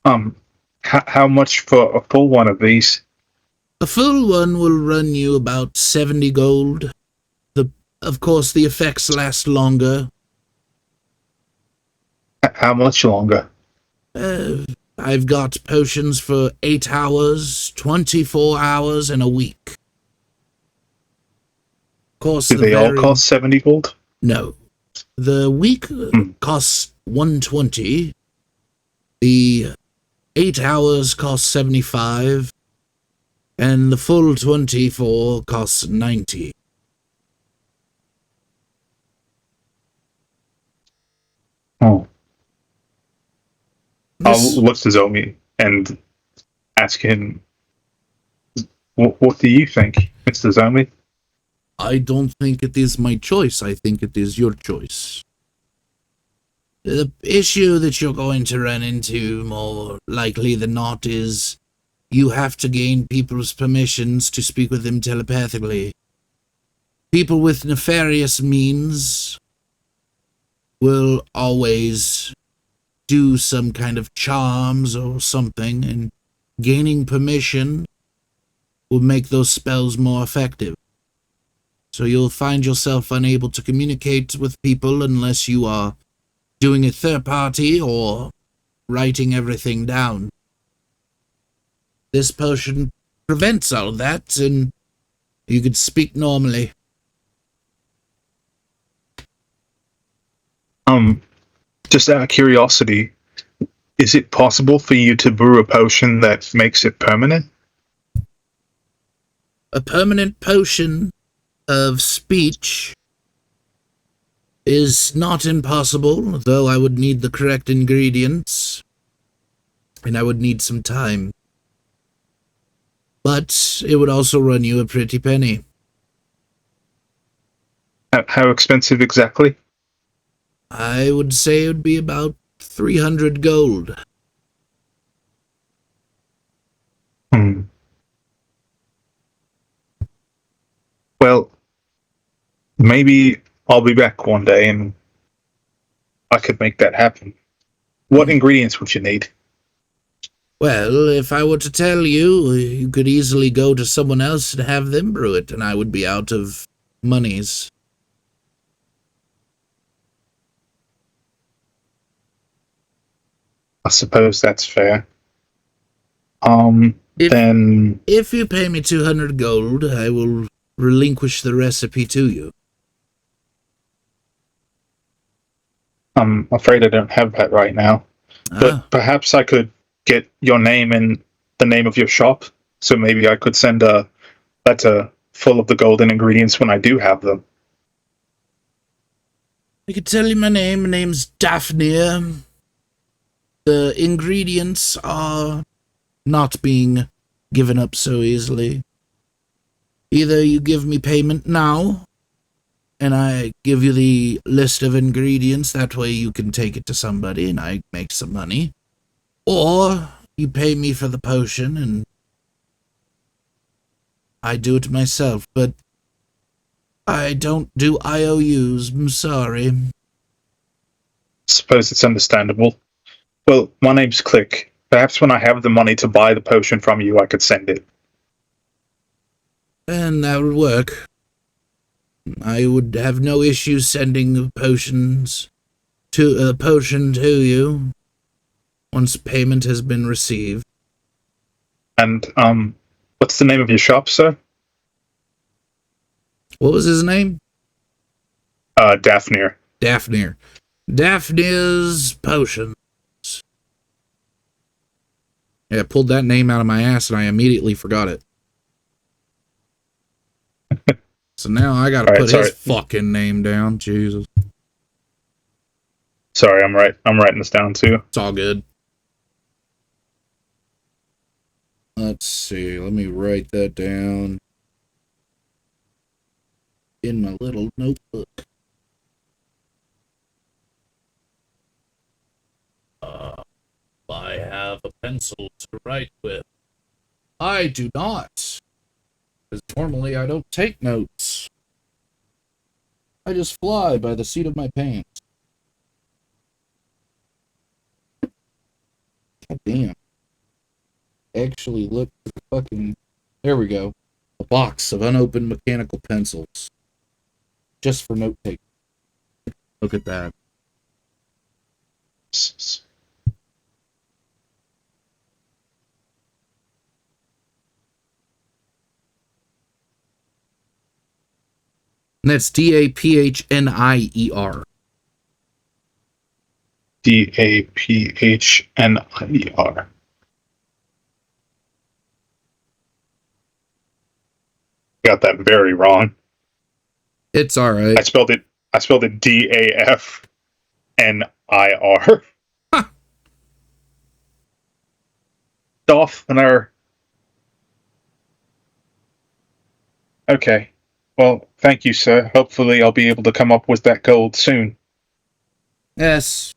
How much for a full one of these? A full one will run you about 70 gold. Of course, the effects last longer. How much longer? I've got potions for 8 hours, 24 hours, and a week. Of course, Do they all cost 70 gold? No. The week costs 120. The 8 hours costs 75. And the full 24 costs 90. Oh. This, I'll look to Zomi and ask him, what do you think, Mr. Zomi? I don't think it is my choice. I think it is your choice. The issue that you're going to run into more likely than not is you have to gain people's permissions to speak with them telepathically. People with nefarious means will always do some kind of charms or something, and gaining permission will make those spells more effective. So you'll find yourself unable to communicate with people unless you are doing a third party or writing everything down. This potion prevents all that, and you could speak normally. Just out of curiosity, is it possible for you to brew a potion that makes it permanent? A permanent potion of speech is not impossible, though I would need the correct ingredients, and I would need some time. But it would also run you a pretty penny. How expensive exactly? I would say it would be about 300 gold. Well, maybe I'll be back one day and I could make that happen. What ingredients would you need? Well, if I were to tell you, you could easily go to someone else and have them brew it, and I would be out of monies. I suppose that's fair. If, Then if you pay me 200 gold, I will relinquish the recipe to you. I'm afraid I don't have that right now. But perhaps I could get your name and the name of your shop, so maybe I could send a letter full of the golden ingredients when I do have them. I could tell you my name. My name's Daphne. The ingredients are not being given up so easily. Either you give me payment now, and I give you the list of ingredients, that way you can take it to somebody and I make some money. Or you pay me for the potion and I do it myself, but I don't do IOUs, I'm sorry. Suppose it's understandable. Well, my name's Click. Perhaps when I have the money to buy the potion from you, I could send it. And that would work. I would have no issue sending potions to a potion to you once payment has been received. And what's the name of your shop, sir? What was his name? Daphne. Daphne. Daphne's Potions. Yeah, I pulled that name out of my ass and I immediately forgot it. So now I gotta put his fucking name down. Jesus. Sorry, I'm writing this down too. It's all good. Let's see. Let me write that down in my little notebook. I have a pencil to write with. I do not. Because normally I don't take notes. I just fly by the seat of my pants. God damn. Actually, look at the fucking... There we go. A box of unopened mechanical pencils. Just for note taking. Look at that. And that's D-A-P-H-N-I-E-R. D-A-P-H-N-I-E-R. Got that very wrong. It's alright. I spelled it D-A-F-N-I-R. Huh. Dolphin. Okay. Well, thank you, sir. Hopefully I'll be able to come up with that gold soon. Yes.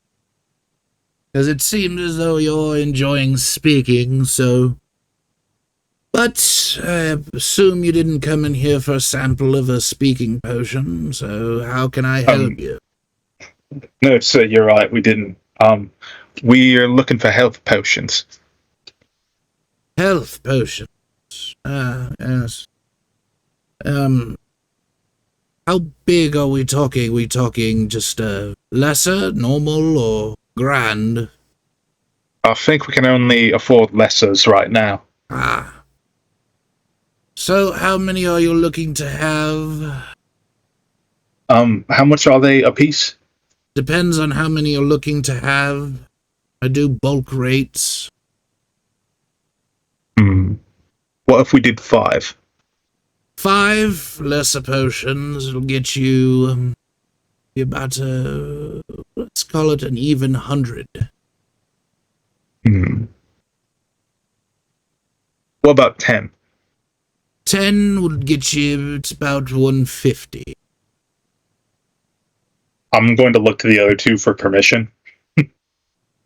Because it seemed as though you're enjoying speaking, so... But I assume you didn't come in here for a sample of a speaking potion, so how can I help you? No, sir, you're right. We didn't. We're looking for health potions. Health potions. Yes. How big are we talking? We talking just lesser, normal, or grand? I think we can only afford lessers right now. Ah. So, how many are you looking to have? How much are they a piece? Depends on how many you're looking to have. I do bulk rates. What if we did 5? 5 lesser potions. It'll get you about let's call it an even 100. What about 10? 10 would get you, it's about 150. I'm going to look to the other 2 for permission.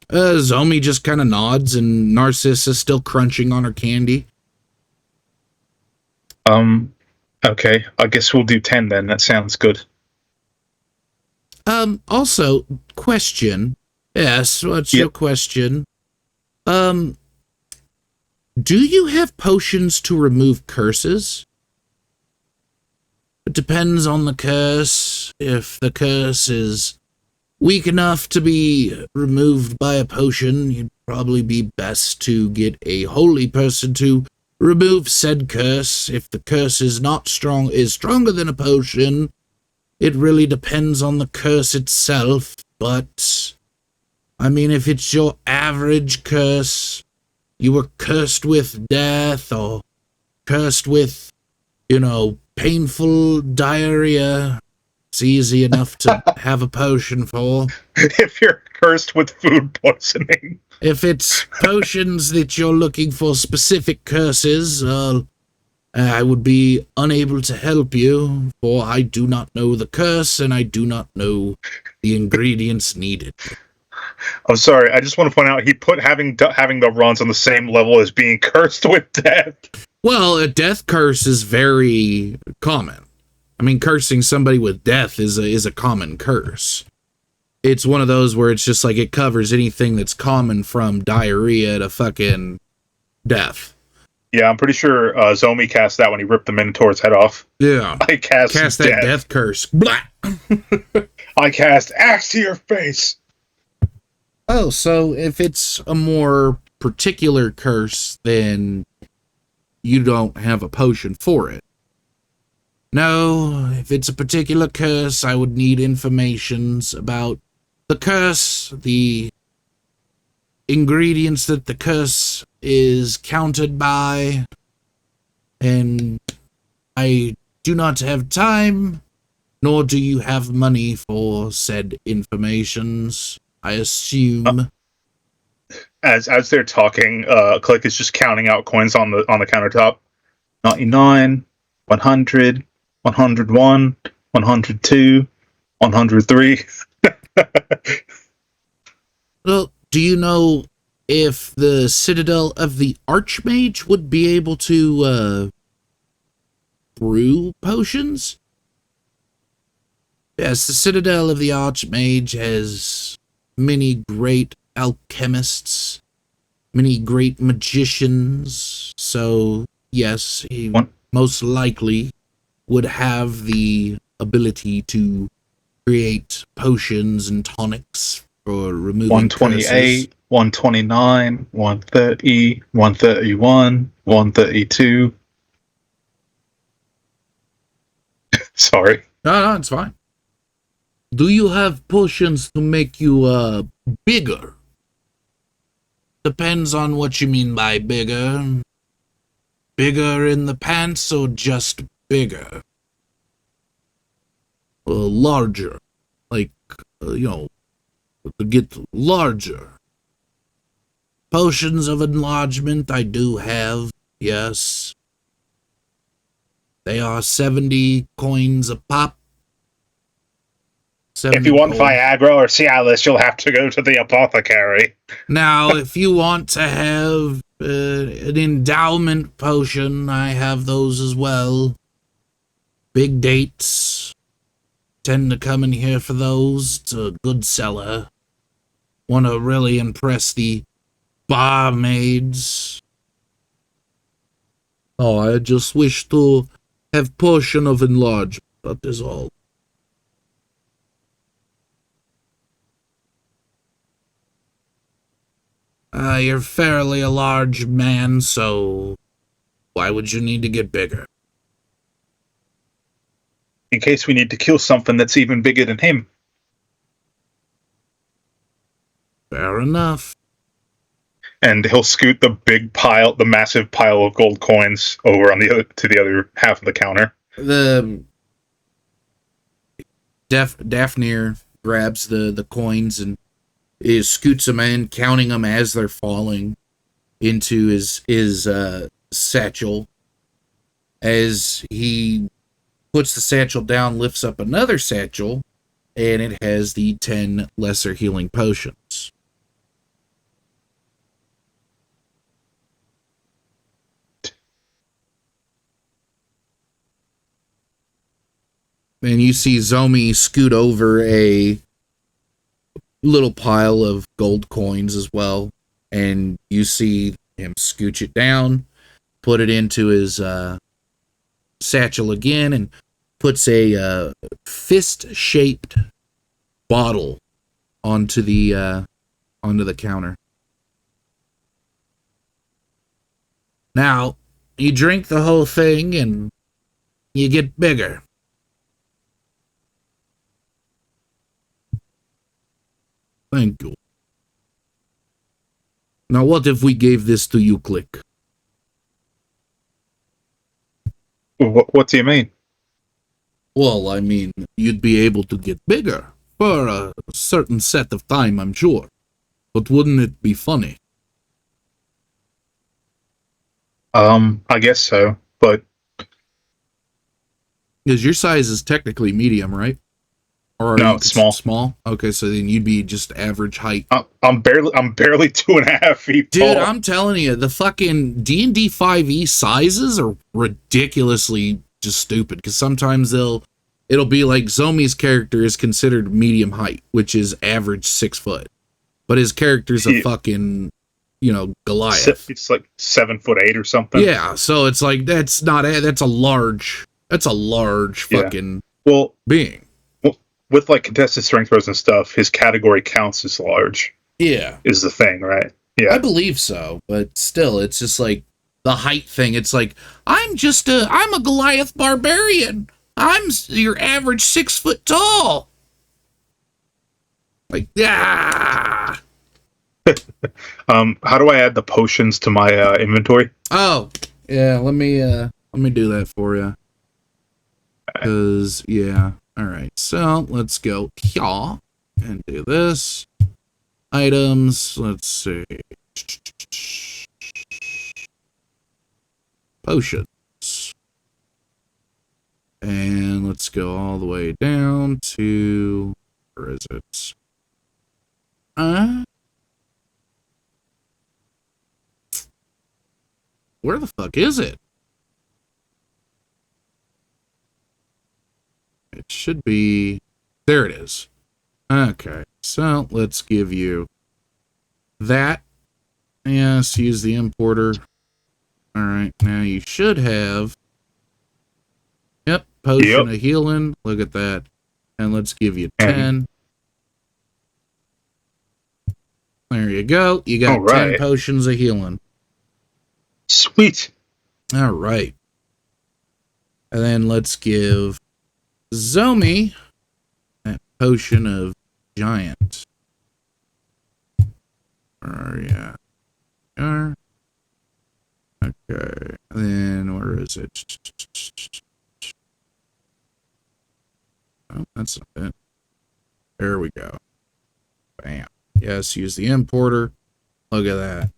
Zomi just kind of nods, and Narcissa's still crunching on her candy. Okay, I guess we'll do 10 then. That sounds good. Also, question. Yes, what's your question? Do you have potions to remove curses? It depends on the curse. If the curse is weak enough to be removed by a potion, you'd probably be best to get a holy person to remove said curse. If the curse is not strong, is stronger than a potion, it really depends on the curse itself. But I mean, if it's your average curse, you were cursed with death or cursed with, painful diarrhea, it's easy enough to have a potion for. If you're cursed with food poisoning. If it's potions that you're looking for specific curses, I would be unable to help you, for I do not know the curse and I do not know the ingredients needed. I'm sorry. I just want to point out he put having the runs on the same level as being cursed with death. Well, a death curse is very common. I mean, cursing somebody with death is a common curse. It's one of those where it's just like it covers anything that's common from diarrhea to fucking death. Yeah, I'm pretty sure Zomi cast that when he ripped the Minotaur's head off. Yeah. I cast that death curse. Blah! I cast axe to your face. Oh, so if it's a more particular curse, then you don't have a potion for it. No, if it's a particular curse, I would need informations about the curse, the ingredients that the curse is counted by, and I do not have time, nor do you have money for said informations, I assume. As they're talking, Click is just counting out coins on the countertop. 99, 100, 101, 102, 103. Well, do you know if the Citadel of the Archmage would be able to brew potions. Yes, the Citadel of the Archmage has many great alchemists, many great magicians. So, yes, he most likely would have the ability to create potions and tonics for removing 128, curses. 129, 130, 131, 132. Sorry. No, it's fine. Do you have potions to make you bigger? Depends on what you mean by bigger. Bigger in the pants or just bigger? Larger. Like, to get larger. Potions of enlargement I do have, yes. They are 70 coins a pop. If you want gold. Viagra or Cialis, you'll have to go to the apothecary. Now, if you want to have an endowment potion, I have those as well. Big dates tend to come in here for those. It's a good seller. Want to really impress the barmaids. Oh, I just wish to have potion of enlargement. That is all. You're fairly a large man, so why would you need to get bigger? In case we need to kill something that's even bigger than him. Fair enough. And he'll scoot the massive pile of gold coins over on to the other half of the counter. The Daphne grabs the coins and scoots them in, counting them as they're falling into his satchel. As he puts the satchel down, lifts up another satchel, and it has the 10 lesser healing potions. And you see Zomi scoot over a little pile of gold coins as well. And you see him scooch it down, put it into his satchel again, and puts a fist-shaped bottle onto the counter. Now, you drink the whole thing and you get bigger. Thank you. Now, what if we gave this to you, Click? What do you mean? Well, I mean, you'd be able to get bigger for a certain set of time, I'm sure. But wouldn't it be funny? I guess so, but Because your size is technically medium, right? Or no, it's small. Small? Okay, so then you'd be just average height. I'm barely 2.5 feet Dude, tall. I'm telling you, the fucking D&D 5e sizes are ridiculously just stupid. Because sometimes it'll be like Zomi's character is considered medium height, which is average 6 foot. But his character's a fucking, Goliath. It's like 7'8" or something. Yeah, so it's like that's a large fucking being. With like contested strength throws and stuff, his category counts as large. Yeah. Is the thing, right? Yeah. I believe so, but still, it's just like the height thing. It's like, I'm a Goliath barbarian. I'm your average 6 foot tall. Like, yeah. How do I add the potions to my inventory? Oh, yeah, let me do that for you. Because, yeah. All right, so let's go here and do this. Items, let's see. Potions. And let's go all the way down to, where is it? Where the fuck is it? should be... There it is. Okay, so let's give you that. Yes, use the importer. Alright, now you should have... Yep, potion of healing. Look at that. And let's give you 10. There you go. You got 10 potions of healing. Sweet. Alright. And then let's give Zomi that potion of giant. Yeah. Okay. Then where is it? Oh, that's not it. There we go. Bam. Yes, use the importer. Look at that.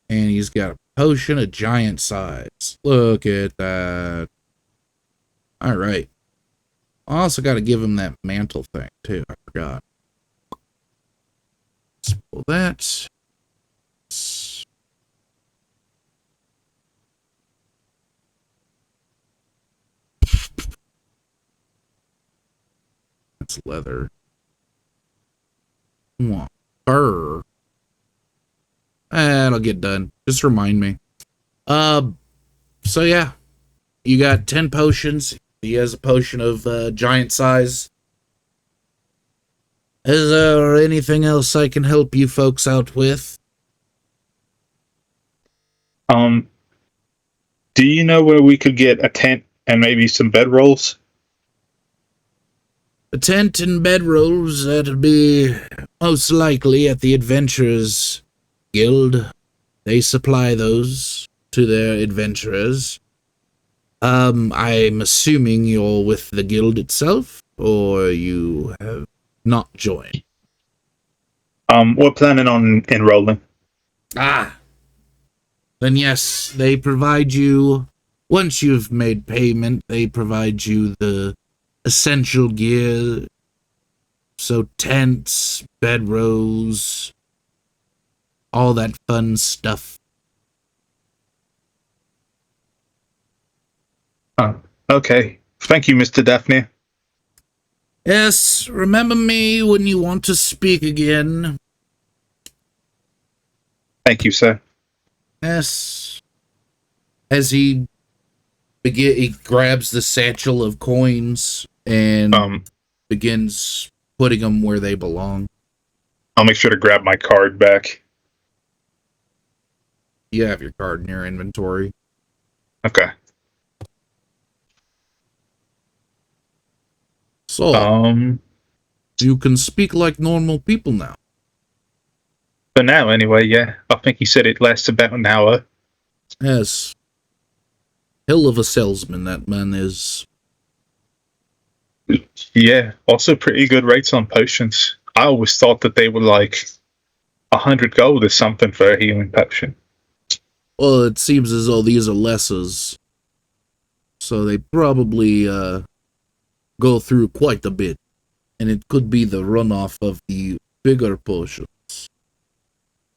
And he's got a potion of giant size. Look at that. All right. I also got to give him that mantle thing, too. I forgot. Let's pull that. That's leather. Fur. That'll get done. Just remind me. So yeah. You got 10 potions. He has a potion of giant size. Is there anything else I can help you folks out with? Do you know where we could get a tent and maybe some bedrolls? A tent and bedrolls, that'll be most likely at the Adventurers Guild. They supply those to their adventurers. I'm assuming you're with the guild itself, or you have not joined? We're planning on enrolling. Then yes, they provide you, once you've made payment, they provide you the essential gear. So tents, bedrolls, all that fun stuff. Okay. Thank you, Mr. Daphne. Yes, remember me when you want to speak again. Thank you, sir. Yes. As he grabs the satchel of coins and begins putting them where they belong. I'll make sure to grab my card back. You have your card in your inventory. Okay. So, you can speak like normal people now. For now, anyway, yeah. I think he said it lasts about an hour. Yes. Hell of a salesman, that man is. Yeah, also pretty good rates on potions. I always thought that they were like 100 gold or something for a healing potion. Well, it seems as though these are lessers. So they probably go through quite a bit. And it could be the runoff of the bigger potions.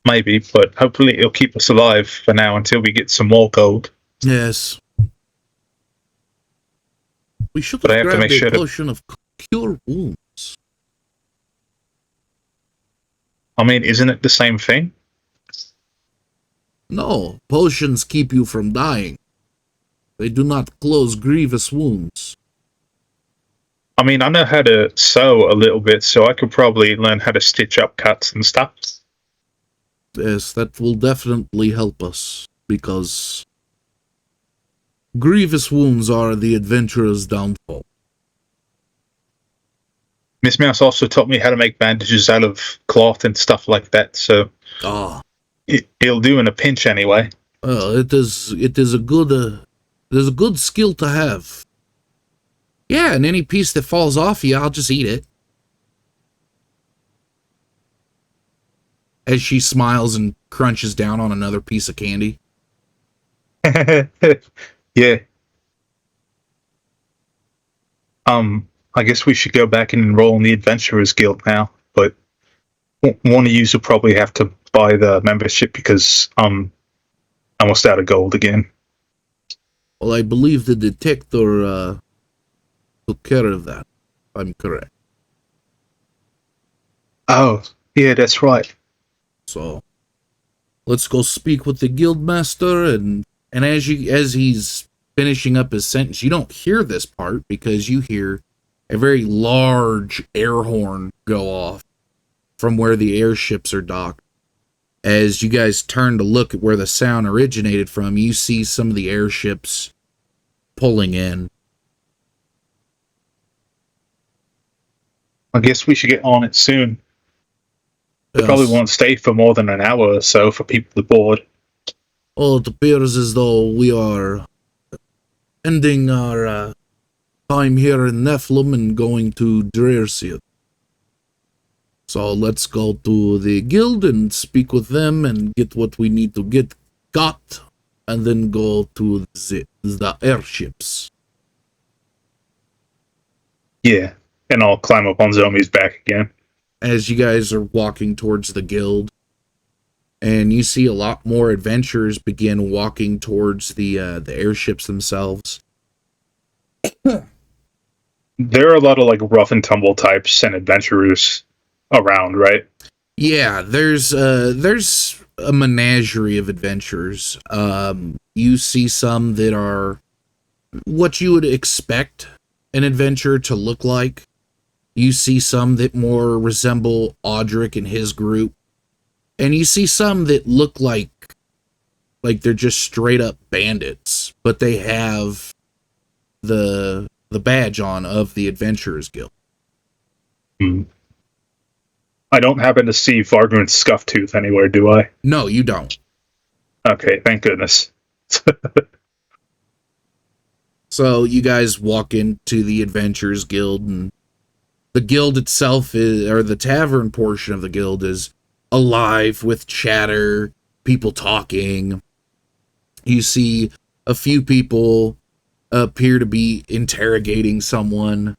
Maybe, but hopefully it'll keep us alive for now until we get some more gold. Yes. We should have grabbed a potion of cure wounds. I mean, isn't it the same thing? No, potions keep you from dying. They do not close grievous wounds. I mean, I know how to sew a little bit, so I could probably learn how to stitch up cuts and stuff. Yes, that will definitely help us, because grievous wounds are the adventurer's downfall. Miss Mouse also taught me how to make bandages out of cloth and stuff like that, so it'll do in a pinch anyway. It is a good skill to have. Yeah, and any piece that falls off you, I'll just eat it. As she smiles and crunches down on another piece of candy. Yeah. I guess we should go back and enroll in the Adventurers Guild now, but one of you will probably have to buy the membership because I'm almost out of gold again. Well, I believe the detector took care of that. If I'm correct. Oh, yeah, that's right. So let's go speak with the guildmaster, and as he's finishing up his sentence, you don't hear this part because you hear a very large air horn go off from where the airships are docked. As you guys turn to look at where the sound originated from, you see some of the airships pulling in. I guess we should get on it soon. They probably won't stay for more than an hour or so for people to board. Well, it appears as though we are ending our time here in Nephilim and going to Drersia. So let's go to the guild and speak with them and get what we need to got, and then go to the airships. Yeah, and I'll climb up on Zomi's back again. As you guys are walking towards the guild, and you see a lot more adventurers begin walking towards the airships themselves. There are a lot of like rough and tumble types and adventurers around, right? Yeah, there's a menagerie of adventurers. You see some that are what you would expect an adventurer to look like. You see some that more resemble Audric and his group. And you see some that look like they're just straight up bandits, but they have the badge on of the Adventurers Guild. I don't happen to see Vargun's Scuff-Tooth anywhere, do I? No, you don't. Okay, thank goodness. So you guys walk into the Adventurers Guild, and the guild itself or the tavern portion of the guild is alive with chatter, people talking. You see a few people appear to be interrogating someone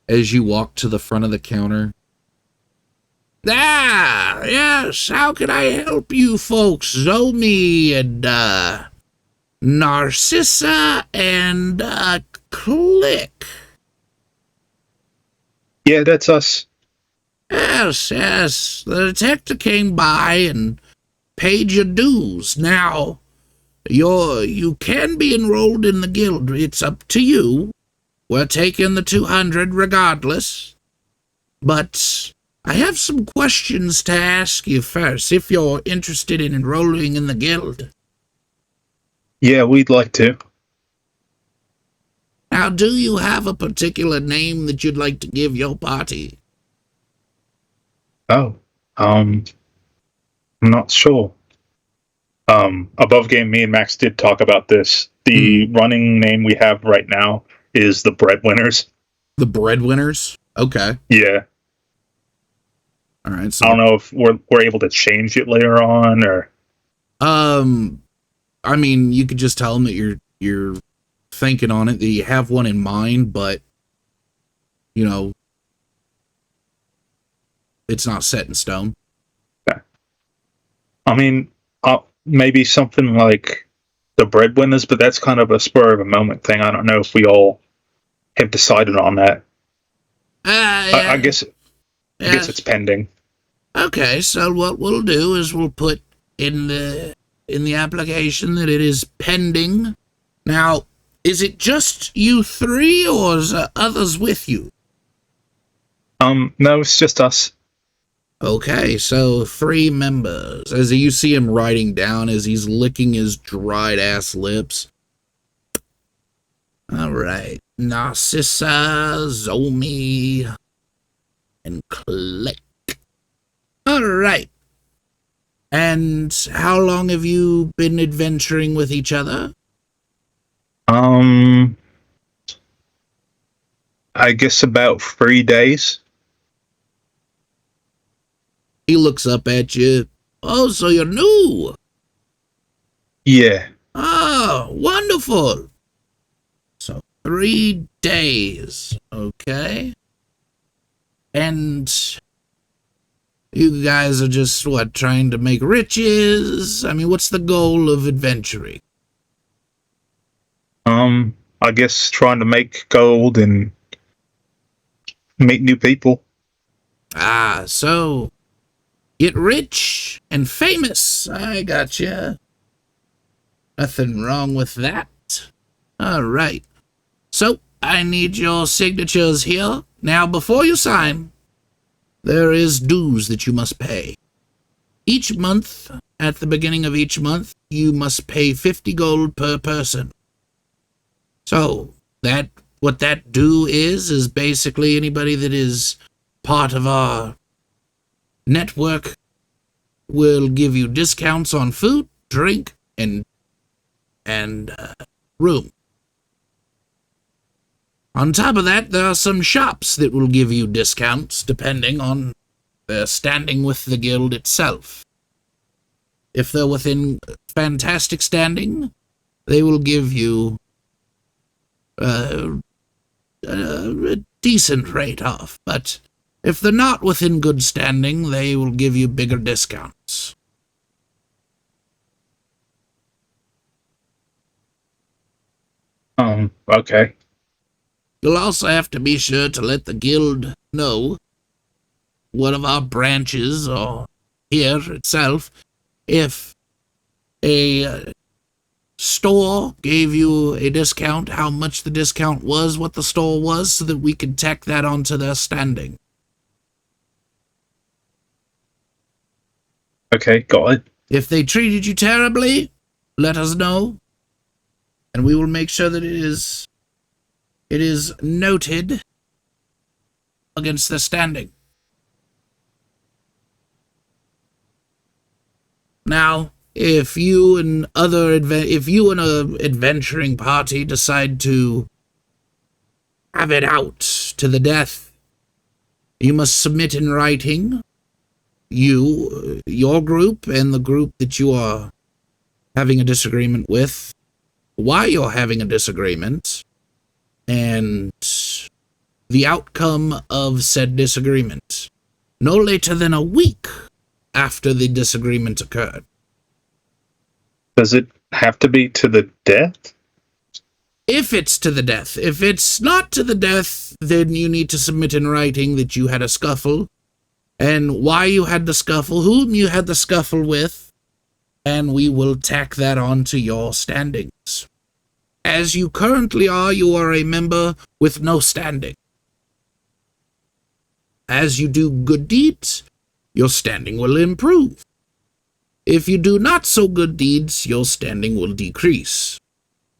as you walk to the front of the counter. Ah, yes, how can I help you folks? Zomi and Narcissa and Click. Yeah, that's us. Yes. The detective came by and paid your dues. Now, you can be enrolled in the guild. It's up to you. We're taking the 200 regardless. But I have some questions to ask you first, if you're interested in enrolling in the guild. Yeah, we'd like to. Now, do you have a particular name that you'd like to give your party? Oh, I'm not sure. Above game, me and Max did talk about this. The running name we have right now is the Breadwinners. The Breadwinners? Okay. Yeah. All right. So I don't know if we're able to change it later on, or. I mean, you could just tell them that you're thinking on it, that you have one in mind, but you know, it's not set in stone. Yeah. I mean, maybe something like the Breadwinners, but that's kind of a spur of a moment thing. I don't know if we all have decided on that. Yeah. I guess it's pending. Okay, so what we'll do is we'll put in the application that it is pending. Now, is it just you three, or is others with you? No, it's just us. Okay, so 3 members. As you see him writing down as he's licking his dried ass lips. All right, Narcissa, Zomi, and Click. All right. And how long have you been adventuring with each other? I guess about 3 days. He looks up at you. Oh, so you're new. Yeah. Oh, wonderful. So 3 days. Okay. And you guys are just, trying to make riches? I mean, what's the goal of adventuring? I guess trying to make gold and meet new people. Ah, so get rich and famous. I gotcha. Nothing wrong with that. All right. So I need your signatures here. Now, before you sign, there is dues that you must pay. Each month, at the beginning of each month, you must pay 50 gold per person. So, what that due is basically anybody that is part of our network will give you discounts on food, drink, and room. On top of that, there are some shops that will give you discounts depending on their standing with the guild itself. If they're within fantastic standing, they will give you a decent rate off, but if they're not within good standing, they will give you bigger discounts. Okay. You'll also have to be sure to let the guild know, one of our branches or here itself, if a store gave you a discount, how much the discount was, what the store was, so that we could tack that onto their standing. Okay, got it. If they treated you terribly, let us know, and we will make sure that it is noted against their standing. Now, if you and a adventuring party decide to have it out to the death, you must submit in writing, your group and the group that you are having a disagreement with, why you're having a disagreement, and the outcome of said disagreement, no later than a week after the disagreement occurred. Does it have to be to the death? If it's to the death. If it's not to the death, then you need to submit in writing that you had a scuffle, and why you had the scuffle, whom you had the scuffle with, and we will tack that onto your standings. As you currently are, you are a member with no standing. As you do good deeds, your standing will improve. If you do not so good deeds, your standing will decrease.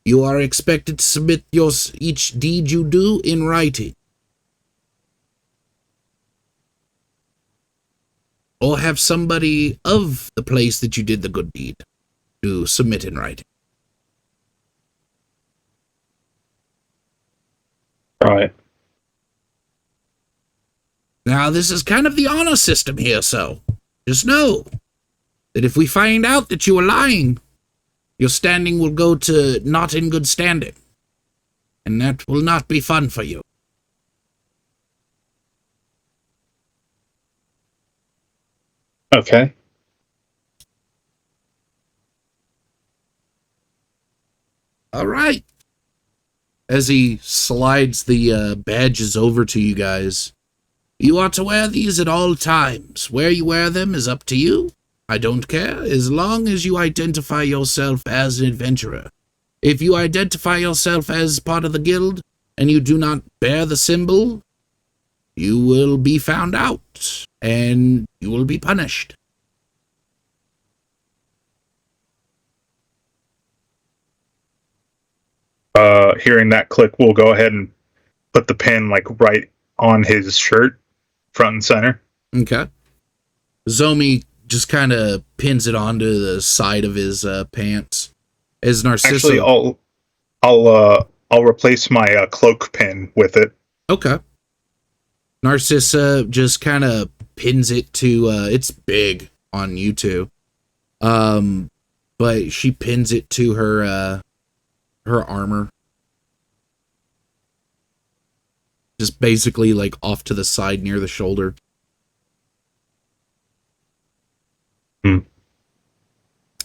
You are expected to submit each deed you do in writing. Or have somebody of the place that you did the good deed to submit in writing. Right. Now, this is kind of the honor system here, so just know that if we find out that you are lying, your standing will go to not in good standing, and that will not be fun for you. Okay. All right. As he slides the badges over to you guys, you are to wear these at all times. Where you wear them is up to you. I don't care, as long as you identify yourself as an adventurer. If you identify yourself as part of the guild, and you do not bear the symbol, you will be found out, and you will be punished. Hearing that click, we'll go ahead and put the pin right on his shirt, front and center. Okay. Zomi just kind of pins it onto the side of his pants. As Narcissa... Actually, I'll replace my cloak pin with it. Okay. Narcissa just kind of pins it to, it's big on you two. But she pins it to her armor. Just basically off to the side near the shoulder.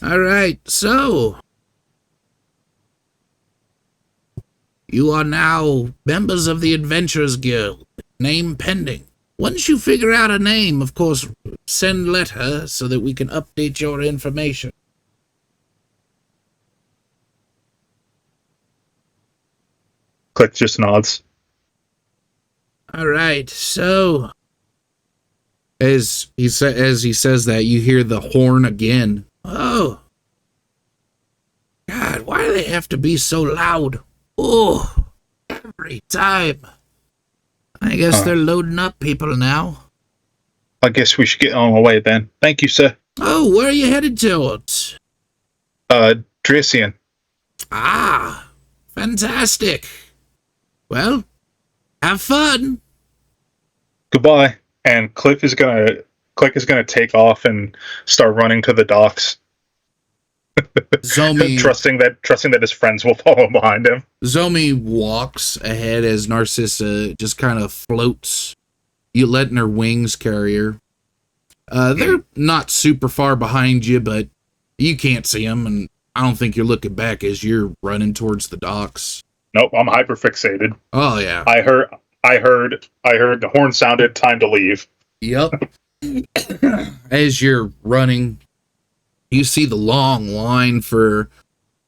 All right, so you are now members of the Adventurers Guild. Name pending. Once you figure out a name, of course, send letter so that we can update your information. Click just nods. All right, so as he says that, you hear the horn again. Oh, God, why do they have to be so loud? Oh, every time. I guess they're loading up people now. I guess we should get on our way then. Thank you, sir. Oh, where are you headed towards? Drisian. Ah, fantastic. Well, have fun. Goodbye. And Click is gonna take off and start running to the docks. Zomi trusting that his friends will follow behind him. Zomi walks ahead as Narcissa just kind of floats. You letting her wings carry her. They're not super far behind you, but you can't see them, and I don't think you're looking back as you're running towards the docks. Nope, I'm hyperfixated. Oh yeah. I heard the horn sounded, time to leave. Yep. As you're running, you see the long line for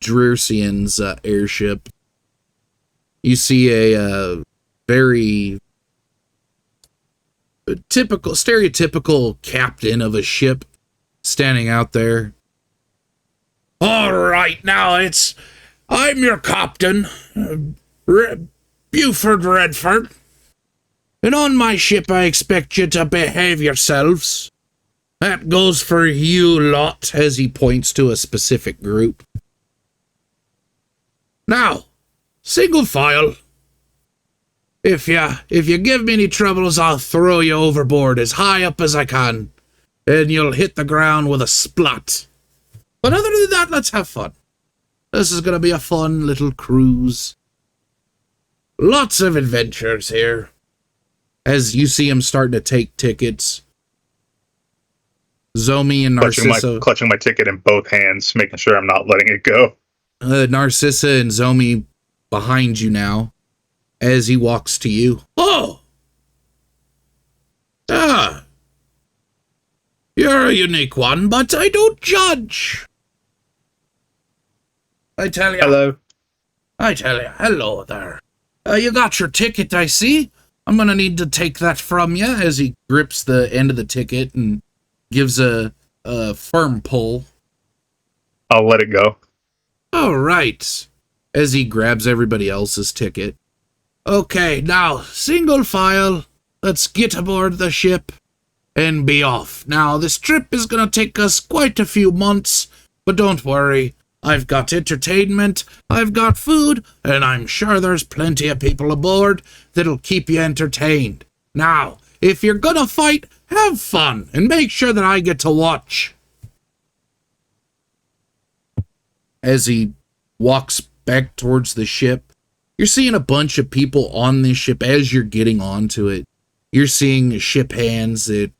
Drursian's airship. You see a very stereotypical captain of a ship standing out there. All right, now I'm your captain, Buford Redford. And on my ship, I expect you to behave yourselves. That goes for you lot, as he points to a specific group. Now, single file. If you give me any troubles, I'll throw you overboard as high up as I can, and you'll hit the ground with a splat. But other than that, let's have fun. This is gonna be a fun little cruise. Lots of adventures here. As you see him starting to take tickets. Zomi and Narcissa. Clutching my ticket in both hands, making sure I'm not letting it go. Narcissa and Zomi behind you now. As he walks to you. Oh! Ah! You're a unique one, but I don't judge. I tell you. Hello. I tell you, hello there. You got your ticket, I see. I'm gonna need to take that from you, as he grips the end of the ticket and gives a firm pull. I'll let it go. All right. As he grabs everybody else's ticket. Okay, now, single file. Let's get aboard the ship and be off. Now, this trip is gonna take us quite a few months, but don't worry. I've got entertainment, I've got food, and I'm sure there's plenty of people aboard that'll keep you entertained. Now, if you're gonna fight, have fun, and make sure that I get to watch. As he walks back towards the ship, you're seeing a bunch of people on this ship as you're getting onto it. You're seeing ship hands that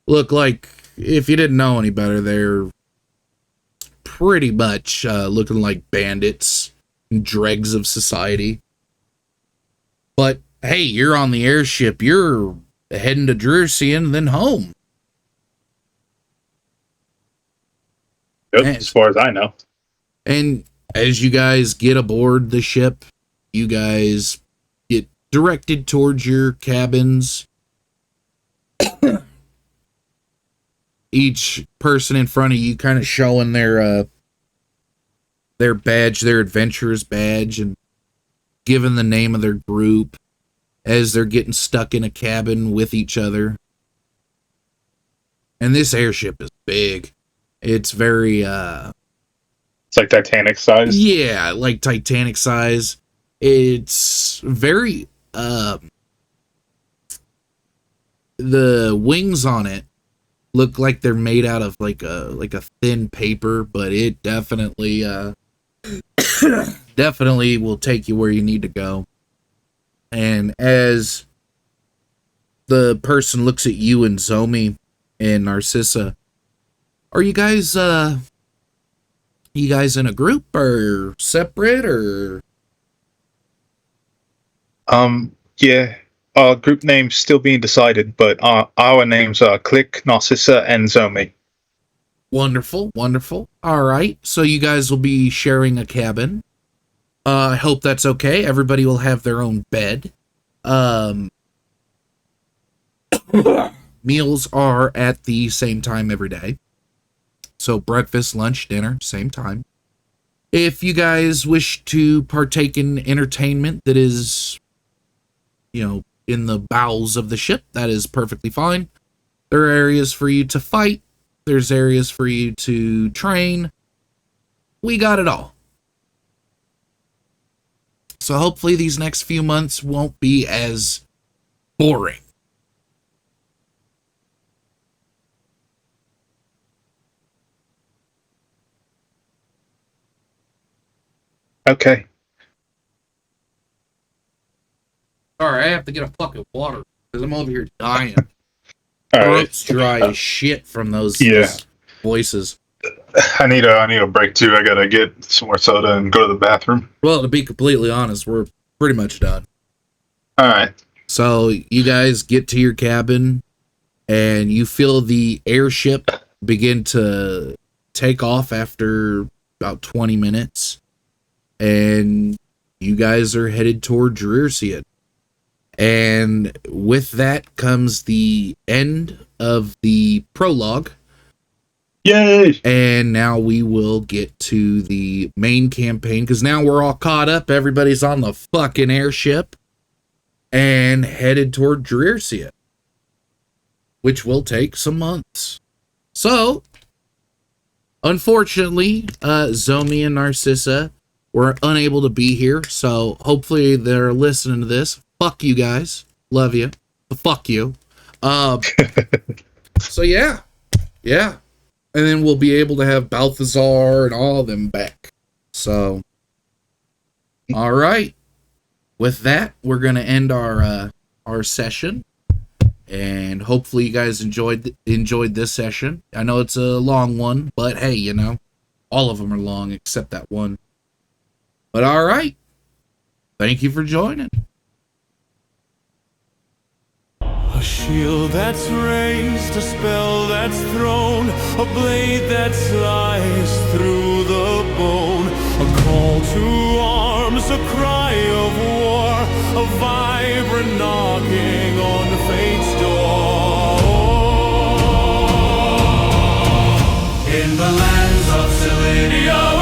look like, if you didn't know any better, they're pretty much looking like bandits and dregs of society. But hey, you're on the airship. You're heading to Drursian, then home. Yep, as far as I know. And as you guys get aboard the ship, you guys get directed towards your cabins. Each person in front of you kind of showing their badge, their adventurer's badge, and giving the name of their group as they're getting stuck in a cabin with each other. And this airship is big. It's very it's like Titanic size. Yeah, like Titanic size. It's very the wings on it look like they're made out of like a thin paper, but it definitely definitely will take you where you need to go. And as the person looks at you and Zomi and Narcissa, are you guys in a group or separate or? Yeah, our group name's still being decided, but our names are Click, Narcissa, and Zomi. Wonderful, wonderful. All right, so you guys will be sharing a cabin. I hope that's okay. Everybody will have their own bed. Meals are at the same time every day. So breakfast, lunch, dinner, same time. If you guys wish to partake in entertainment that is, in the bowels of the ship, that is perfectly fine. There are areas for you to fight. There's areas for you to train. We got it all. So hopefully these next few months won't be as boring. Okay. Sorry, I have to get a fucking water because I'm over here dying. All right. Throat's dry as shit from those voices. I need a break too. I gotta get some more soda and go to the bathroom. Well, to be completely honest, we're pretty much done. All right. So you guys get to your cabin and you feel the airship begin to take off after about 20 minutes. And you guys are headed toward Driersian. And with that comes the end of the prologue. Yay! And now we will get to the main campaign, because now we're all caught up. Everybody's on the fucking airship and headed toward Driersian, which will take some months. So, unfortunately, Zomi and Narcissa were unable to be here, so hopefully they're listening to this. Fuck you guys. Love you. But fuck you. So yeah. And then we'll be able to have Balthazar and all of them back. So, all right. With that, we're going to end our session. And hopefully you guys enjoyed this session. I know it's a long one, but hey, all of them are long except that one. But all right. Thank you for joining. A shield that's raised, a spell that's thrown, a blade that slices through the bone, a call to arms, a cry of war, a vibrant knocking on fate's door. In the lands of Sylidia,